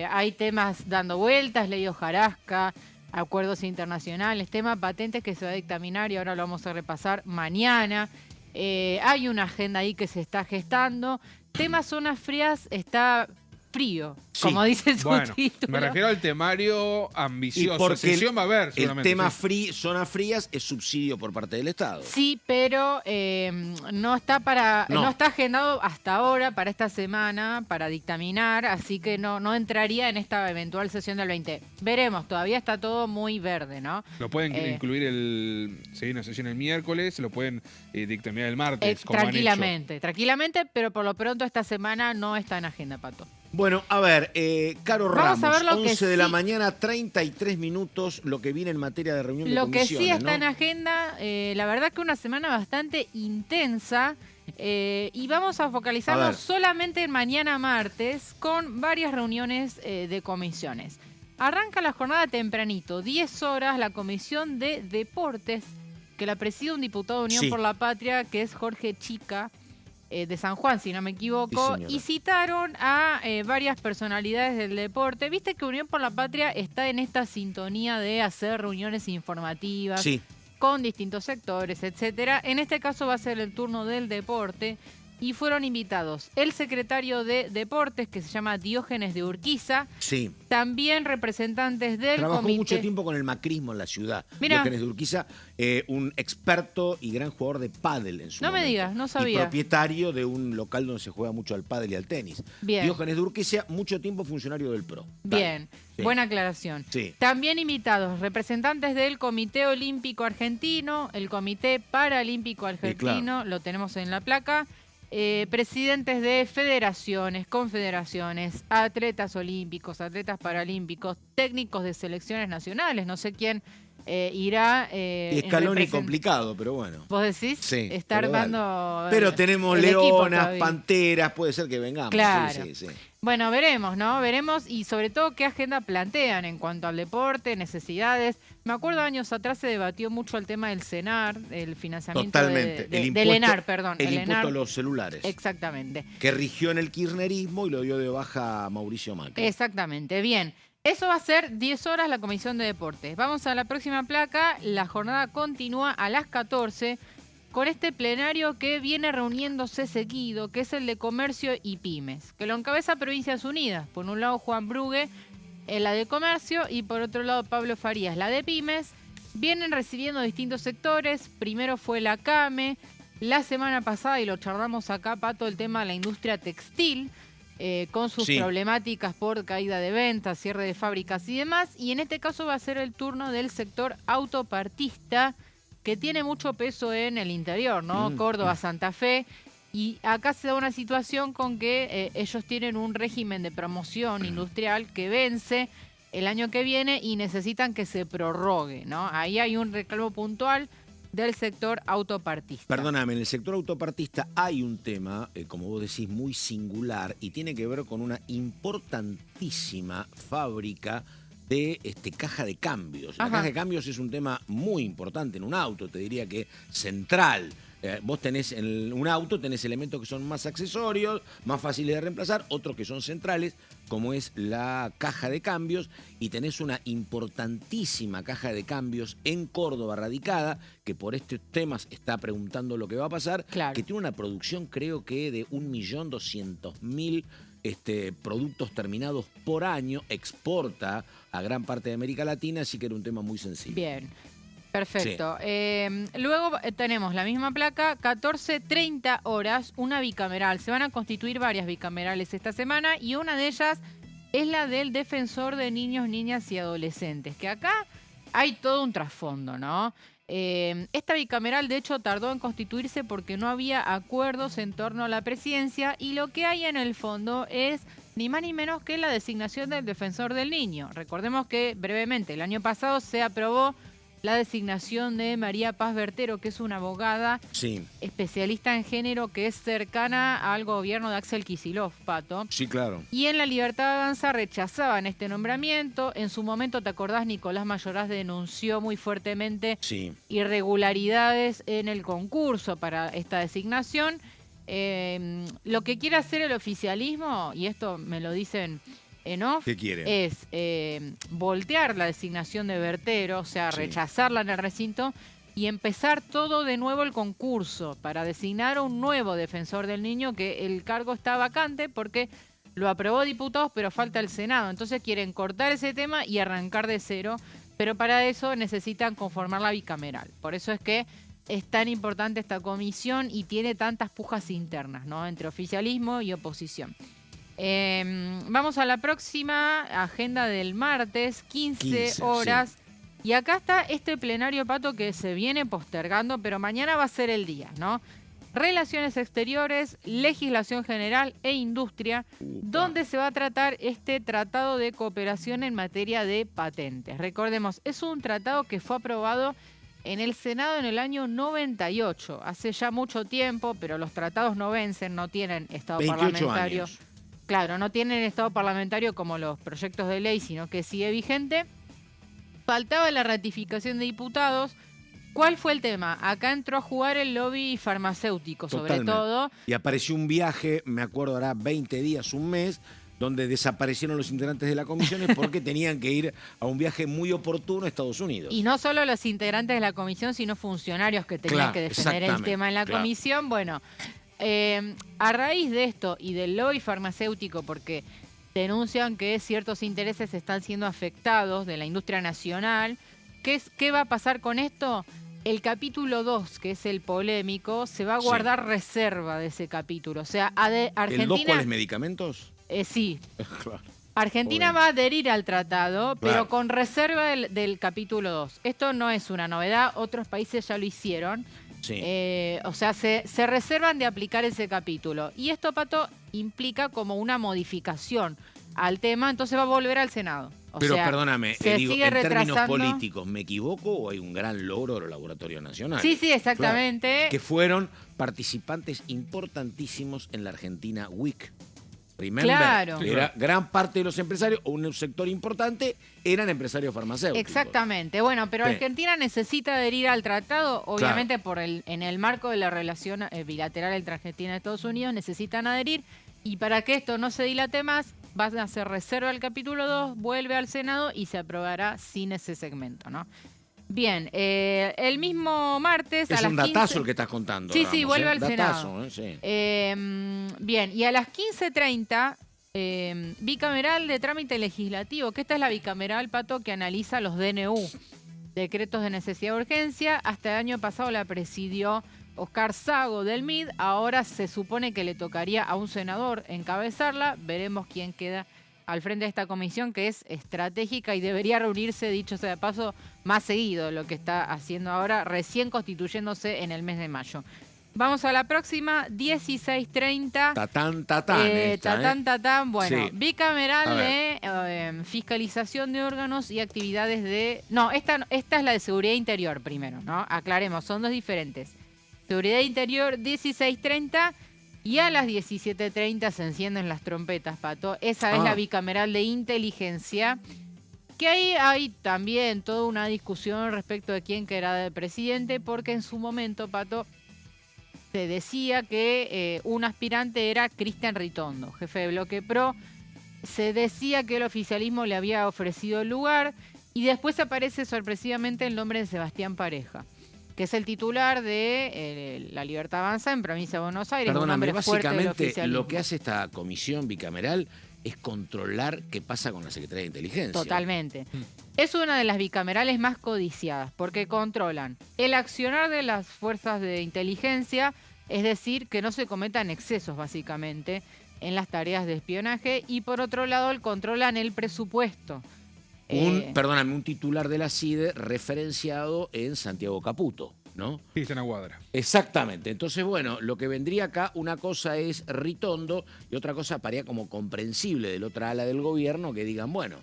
[SPEAKER 2] Hay temas dando vueltas, ley hojarasca, acuerdos internacionales, tema patentes que se va a dictaminar y ahora lo vamos a repasar mañana. Hay una agenda ahí que se está gestando. Tema zonas frías está frío,
[SPEAKER 1] Sí.
[SPEAKER 2] como dice su
[SPEAKER 3] Bueno,
[SPEAKER 2] título.
[SPEAKER 3] me refiero al temario
[SPEAKER 1] Y
[SPEAKER 3] ambicioso.
[SPEAKER 1] porque
[SPEAKER 3] Sesión va a haber,
[SPEAKER 1] El
[SPEAKER 3] seguramente.
[SPEAKER 1] tema
[SPEAKER 3] sí.
[SPEAKER 1] zonas frías es subsidio por parte del Estado.
[SPEAKER 2] Sí, pero no está
[SPEAKER 1] No.
[SPEAKER 2] no está agendado hasta ahora para esta semana para dictaminar, así que no entraría en esta eventual sesión del 20. Veremos, todavía está todo muy verde, ¿no?
[SPEAKER 3] Lo pueden incluir si hay una sesión el miércoles, lo pueden dictaminar el martes. como han hecho.
[SPEAKER 2] Tranquilamente, pero por lo pronto esta semana no está en agenda, Pato.
[SPEAKER 1] Bueno, a ver, Caro
[SPEAKER 2] Vamos a
[SPEAKER 1] Ramos,
[SPEAKER 2] ver lo que
[SPEAKER 1] 11 de la
[SPEAKER 2] sí-
[SPEAKER 1] mañana, 33 minutos, lo que viene en materia de reunión de
[SPEAKER 2] Lo que
[SPEAKER 1] comisiones,
[SPEAKER 2] sí está
[SPEAKER 1] ¿no?
[SPEAKER 2] en agenda, la verdad que una semana bastante intensa y vamos a
[SPEAKER 1] A
[SPEAKER 2] focalizarnos
[SPEAKER 1] ver.
[SPEAKER 2] solamente en mañana martes con varias reuniones de comisiones. Arranca la jornada tempranito, 10 horas, la comisión de deportes que la preside un diputado de Unión
[SPEAKER 1] Sí.
[SPEAKER 2] por la Patria que es Jorge Chica. De San Juan, si no me equivoco,
[SPEAKER 1] Sí, señora.
[SPEAKER 2] y citaron a varias personalidades del deporte. Viste que Unión por la Patria está en esta sintonía de hacer reuniones informativas
[SPEAKER 1] Sí,
[SPEAKER 2] con distintos sectores, etcétera. En este caso va a ser el turno del deporte y fueron invitados el secretario de Deportes, que se llama Diógenes de Urquiza,
[SPEAKER 1] sí.
[SPEAKER 2] también representantes del
[SPEAKER 1] Trabajó
[SPEAKER 2] comité.
[SPEAKER 1] mucho tiempo con el macrismo en la ciudad.
[SPEAKER 2] Mirá.
[SPEAKER 1] Diógenes de Urquiza, un experto y gran jugador de pádel en su
[SPEAKER 2] No me
[SPEAKER 1] momento.
[SPEAKER 2] digas, no
[SPEAKER 1] Y
[SPEAKER 2] sabía.
[SPEAKER 1] propietario de un local donde se juega mucho al pádel y al tenis.
[SPEAKER 2] Bien.
[SPEAKER 1] Diógenes de Urquiza, mucho tiempo funcionario del PRO. Dale.
[SPEAKER 2] Bien,
[SPEAKER 1] Sí.
[SPEAKER 2] buena aclaración.
[SPEAKER 1] Sí.
[SPEAKER 2] También invitados representantes del Comité Olímpico Argentino, el Comité Paralímpico Argentino,
[SPEAKER 1] claro.
[SPEAKER 2] lo tenemos en la placa, presidentes de federaciones, confederaciones, atletas olímpicos, atletas paralímpicos, técnicos de selecciones nacionales, no sé quién irá.
[SPEAKER 1] Y Scaloni complicado, pero bueno.
[SPEAKER 2] ¿Vos decís?
[SPEAKER 1] Sí,
[SPEAKER 2] Está
[SPEAKER 1] pero dale.
[SPEAKER 2] armando.
[SPEAKER 1] Pero tenemos
[SPEAKER 2] el equipo
[SPEAKER 1] leonas,
[SPEAKER 2] todavía.
[SPEAKER 1] panteras, puede ser que vengamos.
[SPEAKER 2] Claro.
[SPEAKER 1] Sí, sí, sí.
[SPEAKER 2] Bueno, veremos, ¿no? Veremos y sobre todo qué agenda plantean en cuanto al deporte, necesidades. Me acuerdo años atrás se debatió mucho el tema del CENAR, el financiamiento
[SPEAKER 1] Totalmente.
[SPEAKER 2] del ENAR, perdón.
[SPEAKER 1] El impuesto
[SPEAKER 2] ENAR.
[SPEAKER 1] a los celulares.
[SPEAKER 2] Exactamente.
[SPEAKER 1] Que rigió en el kirchnerismo y lo dio de baja a Mauricio Macri.
[SPEAKER 2] Exactamente, bien. Eso va a ser 10 horas la Comisión de Deportes. Vamos a la próxima placa. La jornada continúa a las 14 con este plenario que viene reuniéndose seguido, que es el de Comercio y Pymes, que lo encabeza Provincias Unidas. Por un lado Juan Brugue, la de Comercio, y por otro lado Pablo Farías, la de Pymes. Vienen recibiendo distintos sectores. Primero fue la CAME. La semana pasada, y lo charlamos acá, Pato, el tema de la industria textil, con sus
[SPEAKER 1] Sí.
[SPEAKER 2] problemáticas por caída de ventas, cierre de fábricas y demás. Y en este caso va a ser el turno del sector autopartista, que tiene mucho peso en el interior, ¿no? Córdoba, Santa Fe. Y acá se da una situación con que ellos tienen un régimen de promoción industrial que vence el año que viene y necesitan que se prorrogue, ¿no? Ahí hay un reclamo puntual del sector autopartista.
[SPEAKER 1] Perdóname, en el sector autopartista hay un tema, como vos decís, muy singular y tiene que ver con una importantísima fábrica de caja de cambios. La caja de cambios es un tema muy importante en un auto, te diría que central. Vos tenés en un auto, tenés elementos que son más accesorios, más fáciles de reemplazar, otros que son centrales, como es la caja de cambios, y tenés una importantísima caja de cambios en Córdoba radicada, que por estos temas está preguntando lo que va a pasar, que tiene una producción creo que de 1.200.000 productos terminados por año, exporta a gran parte de América Latina, así que era un tema muy sensible.
[SPEAKER 2] Bien. Perfecto. Sí. Luego tenemos la misma placa, 14:30 horas, una bicameral. Se van a constituir varias bicamerales esta semana y una de ellas es la del defensor de niños, niñas y adolescentes, que acá hay todo un trasfondo, ¿no? Esta bicameral, de hecho, tardó en constituirse porque no había acuerdos en torno a la presidencia y lo que hay en el fondo es ni más ni menos que la designación del defensor del niño. Recordemos que brevemente el año pasado se aprobó la designación de María Paz Bertero, que es una abogada especialista en género que es cercana al gobierno de Axel Kicillof, Pato.
[SPEAKER 1] Sí, claro.
[SPEAKER 2] Y en La Libertad Avanza rechazaban este nombramiento. En su momento, ¿te acordás? Nicolás Mayoraz denunció muy fuertemente irregularidades en el concurso para esta designación. Lo que quiere hacer el oficialismo, y esto me lo dicen en off, es voltear la designación de Bertero, o sea, rechazarla en el recinto y empezar todo de nuevo el concurso para designar a un nuevo defensor del niño, que el cargo está vacante porque lo aprobó diputados, pero falta el Senado. Entonces quieren cortar ese tema y arrancar de cero, pero para eso necesitan conformar la bicameral. Por eso es que es tan importante esta comisión y tiene tantas pujas internas, ¿no?, entre oficialismo y oposición. Vamos a la próxima agenda del martes, 15 horas. Y acá está este plenario, Pato, que se viene postergando, pero mañana va a ser el día, ¿no? Relaciones Exteriores, Legislación General e Industria, donde se va a tratar este tratado de cooperación en materia de patentes. Recordemos, es un tratado que fue aprobado en el Senado en el año 98, hace ya mucho tiempo, pero los tratados no vencen, no tienen estado parlamentario.
[SPEAKER 1] Años.
[SPEAKER 2] Claro, no tienen estado parlamentario como los proyectos de ley, sino que sigue vigente. Faltaba la ratificación de diputados. ¿Cuál fue el tema? Acá entró a jugar el lobby farmacéutico, sobre todo.
[SPEAKER 1] Y apareció un viaje, me acuerdo, hará 20 días, un mes, donde desaparecieron los integrantes de la comisión porque tenían que ir a un viaje muy oportuno a Estados Unidos.
[SPEAKER 2] Y no solo los integrantes de la comisión, sino funcionarios que tenían que defender el tema en la comisión. Bueno, a raíz de esto y del lobby farmacéutico, porque denuncian que ciertos intereses están siendo afectados de la industria nacional, ¿qué va a pasar con esto? El capítulo 2, que es el polémico, se va a guardar reserva de ese capítulo. O sea, Argentina...
[SPEAKER 1] ¿El 2 cuáles medicamentos?
[SPEAKER 2] Sí.
[SPEAKER 1] Claro.
[SPEAKER 2] Argentina va a adherir al tratado, pero con reserva del capítulo 2. Esto no es una novedad, otros países ya lo hicieron. O sea, se reservan de aplicar ese capítulo. Y esto, Pato, implica como una modificación al tema, entonces va a volver al Senado.
[SPEAKER 1] Pero perdóname,
[SPEAKER 2] digo,
[SPEAKER 1] en términos políticos, ¿me equivoco o hay un gran logro de los laboratorios nacionales?
[SPEAKER 2] Sí, exactamente.
[SPEAKER 1] Claro, que fueron participantes importantísimos en la Argentina Week. Remember,
[SPEAKER 2] claro.
[SPEAKER 1] Era gran parte de los empresarios, o un sector importante, eran empresarios farmacéuticos.
[SPEAKER 2] Exactamente. Bueno, pero Argentina necesita adherir al tratado, obviamente en el marco de la relación bilateral entre Argentina y Estados Unidos, necesitan adherir. Y para que esto no se dilate más, van a hacer reserva al capítulo 2, vuelve al Senado y se aprobará sin ese segmento, ¿no? Bien, el mismo martes
[SPEAKER 1] es
[SPEAKER 2] a las 15...
[SPEAKER 1] Es un datazo el que estás contando.
[SPEAKER 2] Sí,
[SPEAKER 1] Ramos,
[SPEAKER 2] vuelve al
[SPEAKER 1] datazo,
[SPEAKER 2] Senado. Bien, y a las 15:30, bicameral de trámite legislativo, que esta es la bicameral, Pato, que analiza los DNU, decretos de necesidad de urgencia. Hasta el año pasado la presidió Oscar Sago del MID, ahora se supone que le tocaría a un senador encabezarla. Veremos quién queda al frente de esta comisión, que es estratégica y debería reunirse, dicho sea de paso, más seguido de lo que está haciendo ahora, recién constituyéndose en el mes de mayo. Vamos a la próxima, 16:30.
[SPEAKER 1] Tatán, tatán.
[SPEAKER 2] Tatán. Bueno,
[SPEAKER 1] Sí.
[SPEAKER 2] bicameral de fiscalización de órganos y actividades de... No, esta es la de seguridad interior primero, ¿no? Aclaremos, son dos diferentes. Seguridad interior, 16:30. Y a las 17:30 se encienden las trompetas, Pato. Esa es la bicameral de inteligencia. Que ahí hay también toda una discusión respecto de quién quedará de presidente, porque en su momento, Pato, se decía que un aspirante era Cristian Ritondo, jefe de Bloque Pro. Se decía que el oficialismo le había ofrecido el lugar y después aparece sorpresivamente el nombre de Sebastián Pareja, que es el titular de La Libertad Avanza en Provincia de Buenos Aires.
[SPEAKER 1] Perdóname,
[SPEAKER 2] un hombre fuerte del
[SPEAKER 1] básicamente
[SPEAKER 2] oficialismo.
[SPEAKER 1] lo que hace esta comisión bicameral es controlar qué pasa con la Secretaría de Inteligencia.
[SPEAKER 2] Totalmente. Es una de las bicamerales más codiciadas porque controlan el accionar de las fuerzas de inteligencia, es decir, que no se cometan excesos básicamente en las tareas de espionaje, y por otro lado controlan el presupuesto.
[SPEAKER 1] Perdóname, un titular de la CIDE referenciado en Santiago Caputo, ¿no?
[SPEAKER 3] Sí, está en Aguadra.
[SPEAKER 1] Exactamente. Entonces, bueno, lo que vendría acá, una cosa es Ritondo y otra cosa paría como comprensible de la otra ala del gobierno, que digan, bueno,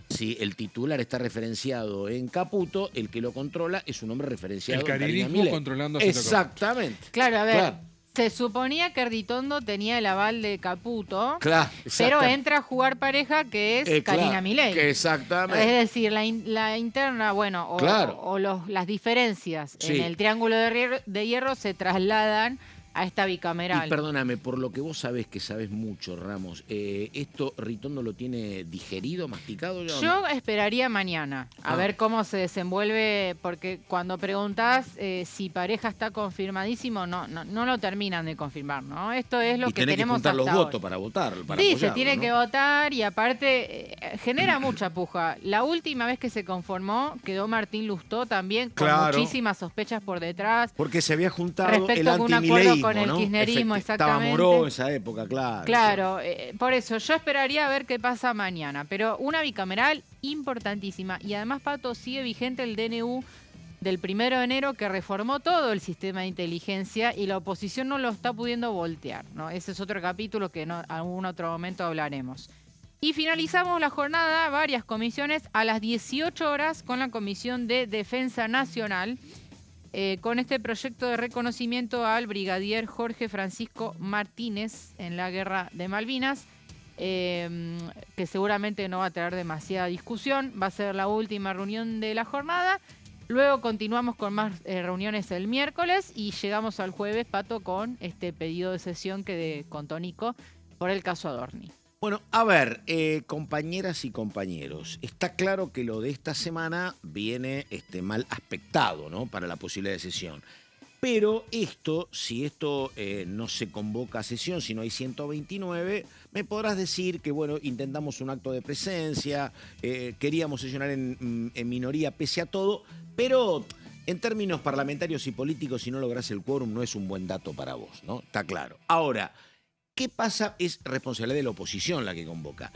[SPEAKER 1] si el titular está referenciado en Caputo, el que lo controla es un hombre referenciado
[SPEAKER 3] El
[SPEAKER 1] en Karina
[SPEAKER 3] carirismo
[SPEAKER 1] Milei.
[SPEAKER 3] controlando a Santiago Caputo.
[SPEAKER 1] Exactamente.
[SPEAKER 2] Claro, a ver,
[SPEAKER 1] Claro.
[SPEAKER 2] se suponía que Ritondo tenía el aval de Caputo,
[SPEAKER 1] Claro,
[SPEAKER 2] pero
[SPEAKER 1] exactamente.
[SPEAKER 2] entra a jugar pareja que es Karina
[SPEAKER 1] Claro,
[SPEAKER 2] Milei.
[SPEAKER 1] que exactamente.
[SPEAKER 2] Es decir, la interna, bueno,
[SPEAKER 1] Claro.
[SPEAKER 2] o las diferencias
[SPEAKER 1] Sí.
[SPEAKER 2] en el triángulo de hierro se trasladan a esta bicameral.
[SPEAKER 1] Y perdóname, por lo que vos sabés, que sabés mucho, Ramos, ¿esto Ritondo lo tiene digerido, masticado ya o
[SPEAKER 2] Yo
[SPEAKER 1] no?
[SPEAKER 2] esperaría mañana a ver cómo se desenvuelve, porque cuando preguntás si Pareja está confirmadísimo, no lo terminan de confirmar, ¿no? Esto es lo
[SPEAKER 1] Y
[SPEAKER 2] que
[SPEAKER 1] tenés que
[SPEAKER 2] tenemos
[SPEAKER 1] juntar los
[SPEAKER 2] hasta
[SPEAKER 1] votos
[SPEAKER 2] hoy.
[SPEAKER 1] para votar, para
[SPEAKER 2] Sí, se
[SPEAKER 1] apoyarlo,
[SPEAKER 2] tiene
[SPEAKER 1] ¿no?
[SPEAKER 2] que votar y aparte genera mucha puja. La última vez que se conformó quedó Martín Lustó también con
[SPEAKER 1] Claro.
[SPEAKER 2] muchísimas sospechas por detrás.
[SPEAKER 1] Porque se había juntado
[SPEAKER 2] Respecto
[SPEAKER 1] el
[SPEAKER 2] a un acuerdo
[SPEAKER 1] antimileísmo,
[SPEAKER 2] con el
[SPEAKER 1] ¿no?
[SPEAKER 2] kirchnerismo,
[SPEAKER 1] Estaba
[SPEAKER 2] exactamente.
[SPEAKER 1] Moró en esa época, claro.
[SPEAKER 2] Claro, por eso yo esperaría a ver qué pasa mañana, pero una bicameral importantísima. Y además, Pato, sigue vigente el DNU del 1 de enero que reformó todo el sistema de inteligencia y la oposición no lo está pudiendo voltear, ¿no? Ese es otro capítulo que en algún otro momento hablaremos. Y finalizamos la jornada, varias comisiones, a las 18 horas con la Comisión de Defensa Nacional, con este proyecto de reconocimiento al brigadier Jorge Francisco Martínez en la Guerra de Malvinas, que seguramente no va a traer demasiada discusión. Va a ser la última reunión de la jornada. Luego continuamos con más reuniones el miércoles y llegamos al jueves, Pato, con este pedido de sesión que contó Nico por el caso Adorni.
[SPEAKER 1] Bueno, a ver, compañeras y compañeros, está claro que lo de esta semana viene mal aspectado, ¿no? Para la posibilidad de sesión. Pero si esto no se convoca a sesión, si no hay 129, me podrás decir que, bueno, intentamos un acto de presencia, queríamos sesionar en minoría pese a todo, pero en términos parlamentarios y políticos, si no lográs el quórum, no es un buen dato para vos, ¿no? Está claro. Ahora, ¿qué pasa? Es responsabilidad de la oposición la que convoca.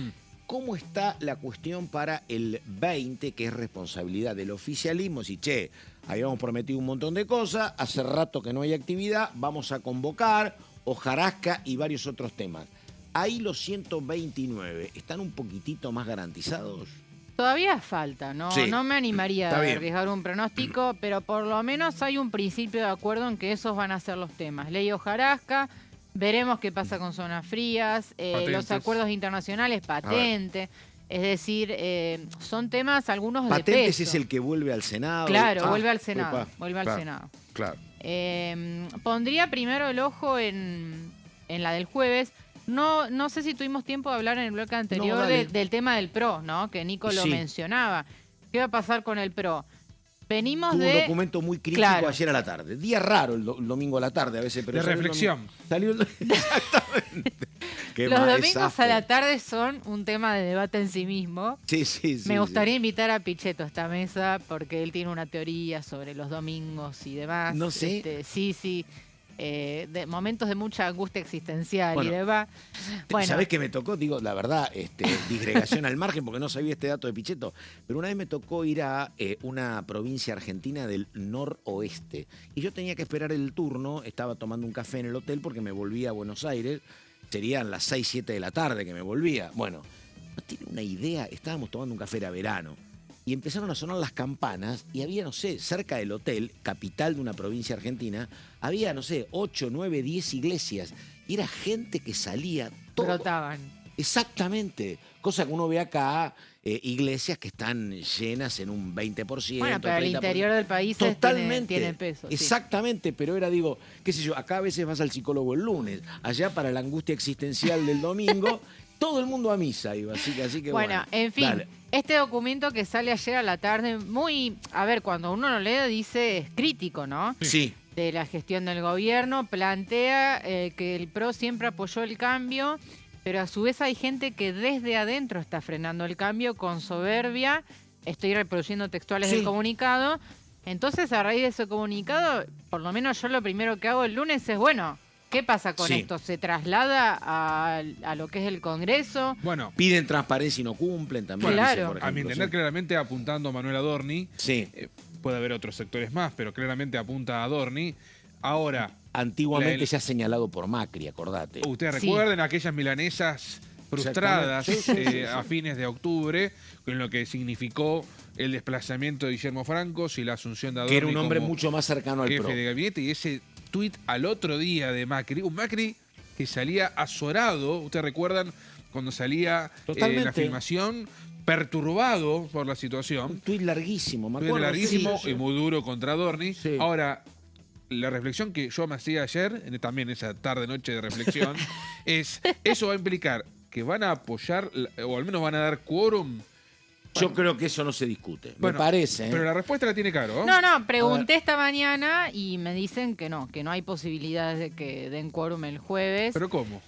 [SPEAKER 1] ¿Cómo está la cuestión para el 20, que es responsabilidad del oficialismo? Si, habíamos prometido un montón de cosas, hace rato que no hay actividad, vamos a convocar, hojarasca y varios otros temas. Ahí los 129, ¿están un poquitito más garantizados?
[SPEAKER 2] Todavía falta, ¿no?
[SPEAKER 1] Sí.
[SPEAKER 2] No me animaría
[SPEAKER 1] Está
[SPEAKER 2] a
[SPEAKER 1] bien.
[SPEAKER 2] arriesgar un pronóstico, pero por lo menos hay un principio de acuerdo en que esos van a ser los temas. Ley hojarasca, veremos qué pasa con zonas frías, los acuerdos internacionales, patente. Es decir, son temas algunos de
[SPEAKER 1] Patentes
[SPEAKER 2] peso.
[SPEAKER 1] es el que vuelve al Senado.
[SPEAKER 2] Claro, vuelve al Senado.
[SPEAKER 1] Opa,
[SPEAKER 2] Vuelve al
[SPEAKER 1] claro,
[SPEAKER 2] Senado.
[SPEAKER 1] Claro.
[SPEAKER 2] Pondría primero el ojo en la del jueves. No sé si tuvimos tiempo de hablar en el bloque anterior
[SPEAKER 1] No, dale.
[SPEAKER 2] del tema del PRO, ¿no? Que Nico lo
[SPEAKER 1] Sí.
[SPEAKER 2] mencionaba. ¿Qué va a pasar con el PRO? Venimos
[SPEAKER 1] Tuvo
[SPEAKER 2] de...
[SPEAKER 1] un documento muy crítico
[SPEAKER 2] Claro.
[SPEAKER 1] ayer a la tarde. Día raro el domingo a la tarde a veces. Pero
[SPEAKER 3] De
[SPEAKER 1] salió el
[SPEAKER 3] reflexión.
[SPEAKER 1] Exactamente. Qué
[SPEAKER 2] Los
[SPEAKER 1] mal,
[SPEAKER 2] domingos
[SPEAKER 1] desastre.
[SPEAKER 2] a la tarde son un tema de debate en sí mismo.
[SPEAKER 1] Sí, sí, sí.
[SPEAKER 2] Me gustaría invitar a Pichetto a esta mesa porque él tiene una teoría sobre los domingos y demás.
[SPEAKER 1] No sé.
[SPEAKER 2] Sí. de momentos de mucha angustia existencial
[SPEAKER 1] Bueno,
[SPEAKER 2] y demás. Bueno,
[SPEAKER 1] ¿Sabés qué me tocó? Digo, la verdad, disgregación al margen, porque no sabía este dato de Pichetto, pero una vez me tocó ir a una provincia argentina del noroeste. Y yo tenía que esperar el turno, estaba tomando un café en el hotel porque me volvía a Buenos Aires. Serían las 6, 7 de la tarde que me volvía. Bueno, no tiene una idea, estábamos tomando un café, era verano. Y empezaron a sonar las campanas y había, no sé, cerca del hotel, capital de una provincia argentina, había, no sé, 8, 9, 10 iglesias. Y era gente que salía todo.
[SPEAKER 2] brotaban.
[SPEAKER 1] Exactamente. Cosa que uno ve acá, iglesias que están llenas en un 20%.
[SPEAKER 2] Bueno, pero el
[SPEAKER 1] 30%.
[SPEAKER 2] interior del país
[SPEAKER 1] Totalmente.
[SPEAKER 2] tiene peso. Sí.
[SPEAKER 1] Exactamente, pero era, digo, qué sé yo, acá a veces vas al psicólogo el lunes, allá para la angustia existencial del domingo, todo el mundo a misa iba, así que
[SPEAKER 2] Bueno, en fin,
[SPEAKER 1] dale.
[SPEAKER 2] este documento que sale ayer a la tarde, muy, a ver, cuando uno lo lee dice es crítico, ¿no?
[SPEAKER 1] Sí.
[SPEAKER 2] De la gestión del gobierno, plantea que el PRO siempre apoyó el cambio, pero a su vez hay gente que desde adentro está frenando el cambio con soberbia. Estoy reproduciendo textuales
[SPEAKER 1] Sí.
[SPEAKER 2] del comunicado. Entonces, a raíz de ese comunicado, por lo menos yo lo primero que hago el lunes es, bueno, ¿qué pasa con
[SPEAKER 1] Sí.
[SPEAKER 2] esto? ¿Se traslada a lo que es el Congreso?
[SPEAKER 3] Bueno,
[SPEAKER 1] Piden transparencia y no cumplen también.
[SPEAKER 2] Claro.
[SPEAKER 1] dicen, por
[SPEAKER 3] a mi
[SPEAKER 1] ejemplo,
[SPEAKER 3] entender,
[SPEAKER 1] sí.
[SPEAKER 3] claramente apuntando a Manuel Adorni.
[SPEAKER 1] Sí.
[SPEAKER 3] Puede haber otros sectores más, pero claramente apunta a Adorni. Ahora,
[SPEAKER 1] Antiguamente
[SPEAKER 3] la-
[SPEAKER 1] ya señalado por Macri, acordate.
[SPEAKER 3] ustedes
[SPEAKER 2] Sí.
[SPEAKER 3] recuerden aquellas milanesas frustradas
[SPEAKER 1] Exactamente. Sí, sí, sí, sí.
[SPEAKER 3] a fines de octubre, con lo que significó el desplazamiento de Guillermo Francos y la asunción de Adorni
[SPEAKER 1] Que era un hombre
[SPEAKER 3] como
[SPEAKER 1] mucho más cercano al
[SPEAKER 3] jefe
[SPEAKER 1] PRO.
[SPEAKER 3] de gabinete, y ese tuit al otro día de Macri, un Macri que salía azorado, ustedes recuerdan cuando salía
[SPEAKER 1] Totalmente.
[SPEAKER 3] la filmación, perturbado por la situación.
[SPEAKER 1] Un tuit larguísimo, me
[SPEAKER 3] Tuit
[SPEAKER 1] acuerdo.
[SPEAKER 3] larguísimo
[SPEAKER 1] Sí, sí.
[SPEAKER 3] y muy duro contra Adorni.
[SPEAKER 1] Sí.
[SPEAKER 3] Ahora, la reflexión que yo me hacía ayer, también esa tarde-noche de reflexión, es, eso va a implicar que van a apoyar, o al menos van a dar quórum.
[SPEAKER 1] Yo creo que eso no se discute.
[SPEAKER 3] Bueno,
[SPEAKER 1] me parece.
[SPEAKER 3] Pero la respuesta la tiene Caro.
[SPEAKER 2] No, pregunté esta mañana y me dicen que no hay posibilidades de que den quórum el jueves.
[SPEAKER 3] ¿Pero cómo?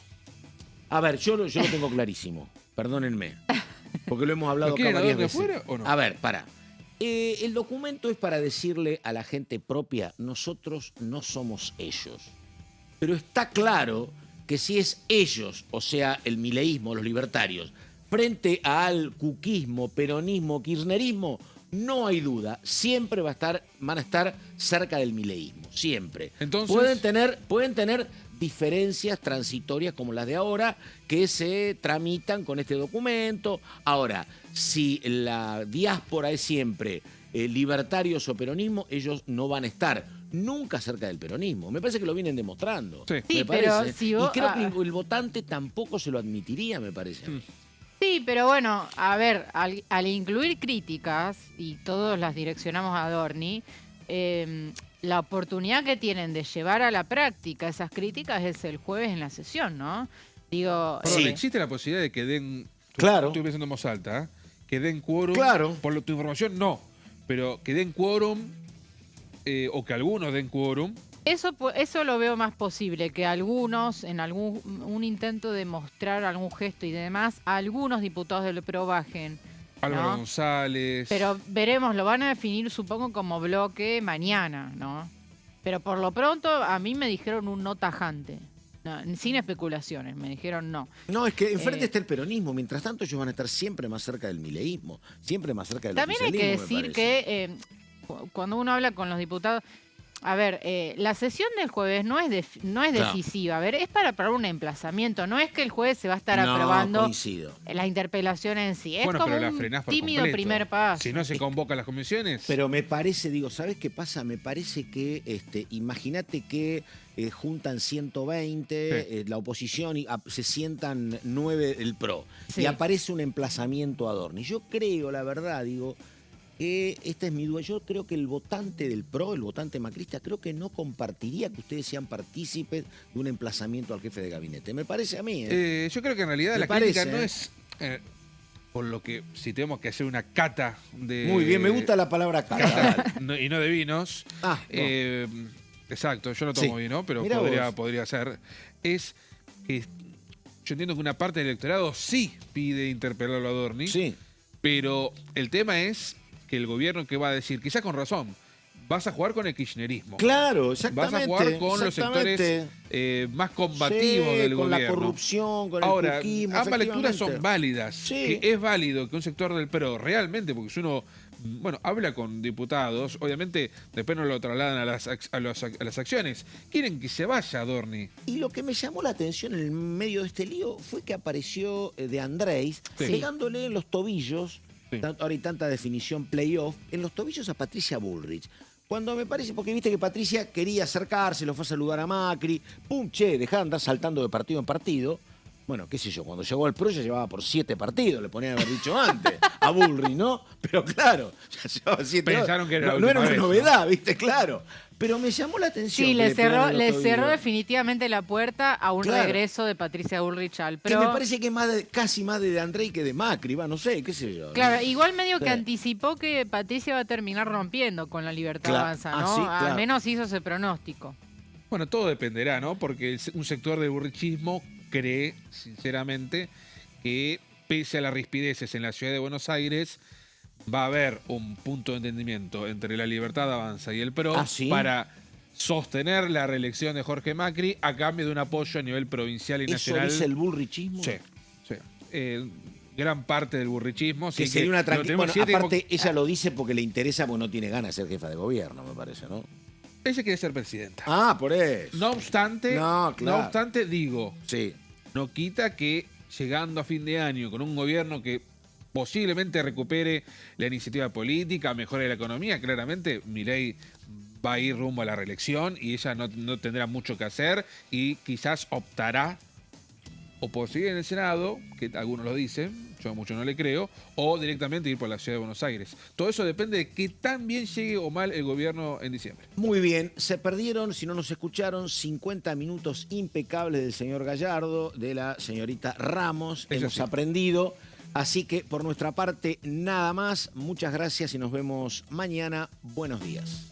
[SPEAKER 1] A ver, yo lo tengo clarísimo. Perdónenme. Porque lo hemos hablado
[SPEAKER 3] ¿Lo
[SPEAKER 1] acá
[SPEAKER 3] quieren
[SPEAKER 1] varias
[SPEAKER 3] Adorni
[SPEAKER 1] veces.
[SPEAKER 3] afuera o no?
[SPEAKER 1] A ver, para. El documento es para decirle a la gente propia, nosotros no somos ellos. Pero está claro que si es ellos, o sea, el mileísmo, los libertarios, frente al cuquismo, peronismo, kirchnerismo, no hay duda, siempre van a estar cerca del mileísmo, siempre.
[SPEAKER 3] Entonces-
[SPEAKER 1] Pueden tener diferencias transitorias como las de ahora que se tramitan con este documento. Ahora, si la diáspora es siempre libertarios o peronismo, ellos no van a estar nunca cerca del peronismo. Me parece que lo vienen demostrando.
[SPEAKER 3] Sí.
[SPEAKER 2] Sí,
[SPEAKER 1] me
[SPEAKER 2] pero
[SPEAKER 1] parece.
[SPEAKER 2] si
[SPEAKER 1] Y
[SPEAKER 2] vos-
[SPEAKER 1] creo que el votante tampoco se lo admitiría, me parece.
[SPEAKER 2] Sí, pero bueno, a ver, al incluir críticas, y todos las direccionamos a Adorni, la oportunidad que tienen de llevar a la práctica esas críticas es el jueves en la sesión, ¿no? Digo,
[SPEAKER 3] Perdón,
[SPEAKER 1] Sí.
[SPEAKER 3] ¿existe la posibilidad de que den...
[SPEAKER 1] Claro.
[SPEAKER 3] Estoy pensando en voz alta, ¿eh? Que den quórum.
[SPEAKER 1] Claro.
[SPEAKER 3] Por tu información, no. Pero que den quórum, o que algunos den quórum.
[SPEAKER 2] eso lo veo más posible, que algunos, en un intento de mostrar algún gesto y demás, algunos diputados del PRO bajen.
[SPEAKER 3] Álvaro
[SPEAKER 2] ¿no?
[SPEAKER 3] González.
[SPEAKER 2] Pero veremos, lo van a definir supongo como bloque mañana, ¿no? Pero por lo pronto a mí me dijeron un no tajante. No, sin especulaciones, me dijeron no.
[SPEAKER 1] No, es que enfrente
[SPEAKER 2] Eh,
[SPEAKER 1] está el peronismo. Mientras tanto, ellos van a estar siempre más cerca del mileísmo, siempre más cerca del
[SPEAKER 2] También hay que
[SPEAKER 1] oficialismo, me
[SPEAKER 2] decir
[SPEAKER 1] parece.
[SPEAKER 2] que cuando uno habla con los diputados, a ver, la sesión del jueves no es decisiva, a ver, es para aprobar un emplazamiento, no es que el jueves se va a estar
[SPEAKER 1] No,
[SPEAKER 2] aprobando
[SPEAKER 1] coincido.
[SPEAKER 2] la interpelación en sí, es
[SPEAKER 3] Bueno,
[SPEAKER 2] como
[SPEAKER 3] pero la
[SPEAKER 2] un
[SPEAKER 3] frenás por
[SPEAKER 2] tímido
[SPEAKER 3] completo.
[SPEAKER 2] primer paso.
[SPEAKER 3] Si no se convocan las comisiones.
[SPEAKER 1] Pero me parece, digo, ¿sabes qué pasa? Me parece que, imagínate que juntan 120,
[SPEAKER 3] Sí.
[SPEAKER 1] la oposición, y se sientan 9 el PRO,
[SPEAKER 2] Sí.
[SPEAKER 1] y aparece un emplazamiento a Adorni. Yo creo, la verdad, digo, que esta es mi duda. Yo creo que el votante del PRO, el votante macrista, creo que no compartiría que ustedes sean partícipes de un emplazamiento al jefe de gabinete. Me parece a mí.
[SPEAKER 3] Yo creo que en realidad
[SPEAKER 1] Me
[SPEAKER 3] la
[SPEAKER 1] parece,
[SPEAKER 3] crítica no
[SPEAKER 1] ¿eh?
[SPEAKER 3] es... por lo que si tenemos que hacer una cata de...
[SPEAKER 1] Muy bien, me gusta la palabra cata.
[SPEAKER 3] cata y no de vinos.
[SPEAKER 1] Ah, no.
[SPEAKER 3] Exacto, yo no tomo
[SPEAKER 1] Sí.
[SPEAKER 3] vino, pero
[SPEAKER 1] Mirá vos.
[SPEAKER 3] podría ser. Es que yo entiendo que una parte del electorado sí pide interpelarlo a Adorni,
[SPEAKER 1] Sí.
[SPEAKER 3] pero el tema es que el gobierno que va a decir, quizás con razón, vas a jugar con el kirchnerismo.
[SPEAKER 1] Claro, exactamente.
[SPEAKER 3] Vas a jugar con los sectores más combativos del
[SPEAKER 1] con
[SPEAKER 3] gobierno.
[SPEAKER 1] la corrupción, con
[SPEAKER 3] Ahora,
[SPEAKER 1] el puquismo,
[SPEAKER 3] ambas lecturas son
[SPEAKER 1] efectivamente.
[SPEAKER 3] válidas.
[SPEAKER 1] Sí.
[SPEAKER 3] Que es válido que un sector del PRO realmente, porque si uno habla con diputados, obviamente después no lo trasladan a las acciones. Quieren que se vaya Adorni.
[SPEAKER 1] Y lo que me llamó la atención en el medio de este lío fue que apareció De Andrés
[SPEAKER 3] Sí.
[SPEAKER 1] pegándole en los tobillos,
[SPEAKER 3] Sí.
[SPEAKER 1] ahora hay tanta definición playoff, en los tobillos a Patricia Bullrich. Cuando me parece, porque viste que Patricia quería acercarse, lo fue a saludar a Macri, pum, che, dejá de andar saltando de partido en partido. Bueno, qué sé yo, cuando llegó al PRO ya llevaba por 7 partidos, le ponía haber dicho antes, a Bullrich, ¿no? Pero claro, ya llevaba 7.
[SPEAKER 3] Pensaron que era la
[SPEAKER 1] no era
[SPEAKER 3] última
[SPEAKER 1] una
[SPEAKER 3] vez,
[SPEAKER 1] novedad, ¿viste? Claro. Pero me llamó la atención.
[SPEAKER 2] Sí,
[SPEAKER 1] que
[SPEAKER 2] le
[SPEAKER 1] pegaran en los
[SPEAKER 2] cerró
[SPEAKER 1] tobillos.
[SPEAKER 2] definitivamente la puerta a un
[SPEAKER 1] Claro.
[SPEAKER 2] regreso de Patricia Bullrich al
[SPEAKER 1] Que
[SPEAKER 2] PRO.
[SPEAKER 1] me parece que es casi más de Andrés que de Macri, va, no sé, qué sé yo.
[SPEAKER 2] Claro, igual medio
[SPEAKER 1] Sí.
[SPEAKER 2] que anticipó que Patricia va a terminar rompiendo con la Libertad
[SPEAKER 1] Claro.
[SPEAKER 2] Avanza,
[SPEAKER 1] Ah,
[SPEAKER 2] ¿no?
[SPEAKER 1] sí, claro.
[SPEAKER 2] Al menos hizo ese pronóstico.
[SPEAKER 3] Bueno, todo dependerá, ¿no? Porque un sector del burrichismo cree, sinceramente, que pese a las rispideces en la ciudad de Buenos Aires, va a haber un punto de entendimiento entre la Libertad Avanza y el PRO
[SPEAKER 1] ¿Ah, sí?
[SPEAKER 3] para sostener la reelección de Jorge Macri a cambio de un apoyo a nivel provincial y
[SPEAKER 1] ¿Eso
[SPEAKER 3] nacional.
[SPEAKER 1] dice el bullrichismo?
[SPEAKER 3] Sí, sí. Gran parte del burrichismo.
[SPEAKER 1] Que
[SPEAKER 3] así
[SPEAKER 1] sería una
[SPEAKER 3] lo
[SPEAKER 1] tranquilidad.
[SPEAKER 3] tenemos
[SPEAKER 1] Bueno,
[SPEAKER 3] siete
[SPEAKER 1] aparte, ella lo dice porque le interesa, porque no tiene ganas de ser jefa de gobierno, me parece, ¿no?
[SPEAKER 3] Ella quiere ser presidenta.
[SPEAKER 1] Ah, por eso.
[SPEAKER 3] No obstante,
[SPEAKER 1] No, claro.
[SPEAKER 3] no obstante, digo,
[SPEAKER 1] Sí.
[SPEAKER 3] no quita que llegando a fin de año con un gobierno que posiblemente recupere la iniciativa política, mejore la economía, claramente Milei va a ir rumbo a la reelección y ella no tendrá mucho que hacer y quizás optará o por seguir en el Senado, que algunos lo dicen, yo mucho no le creo, o directamente ir por la ciudad de Buenos Aires. Todo eso depende de que tan bien llegue o mal el gobierno en diciembre.
[SPEAKER 1] Muy bien, se perdieron, si no nos escucharon, 50 minutos impecables del señor Gallardo, de la señorita Ramos.
[SPEAKER 3] Eso
[SPEAKER 1] Hemos
[SPEAKER 3] sí.
[SPEAKER 1] aprendido. Así que por nuestra parte, nada más. Muchas gracias y nos vemos mañana. Buenos días.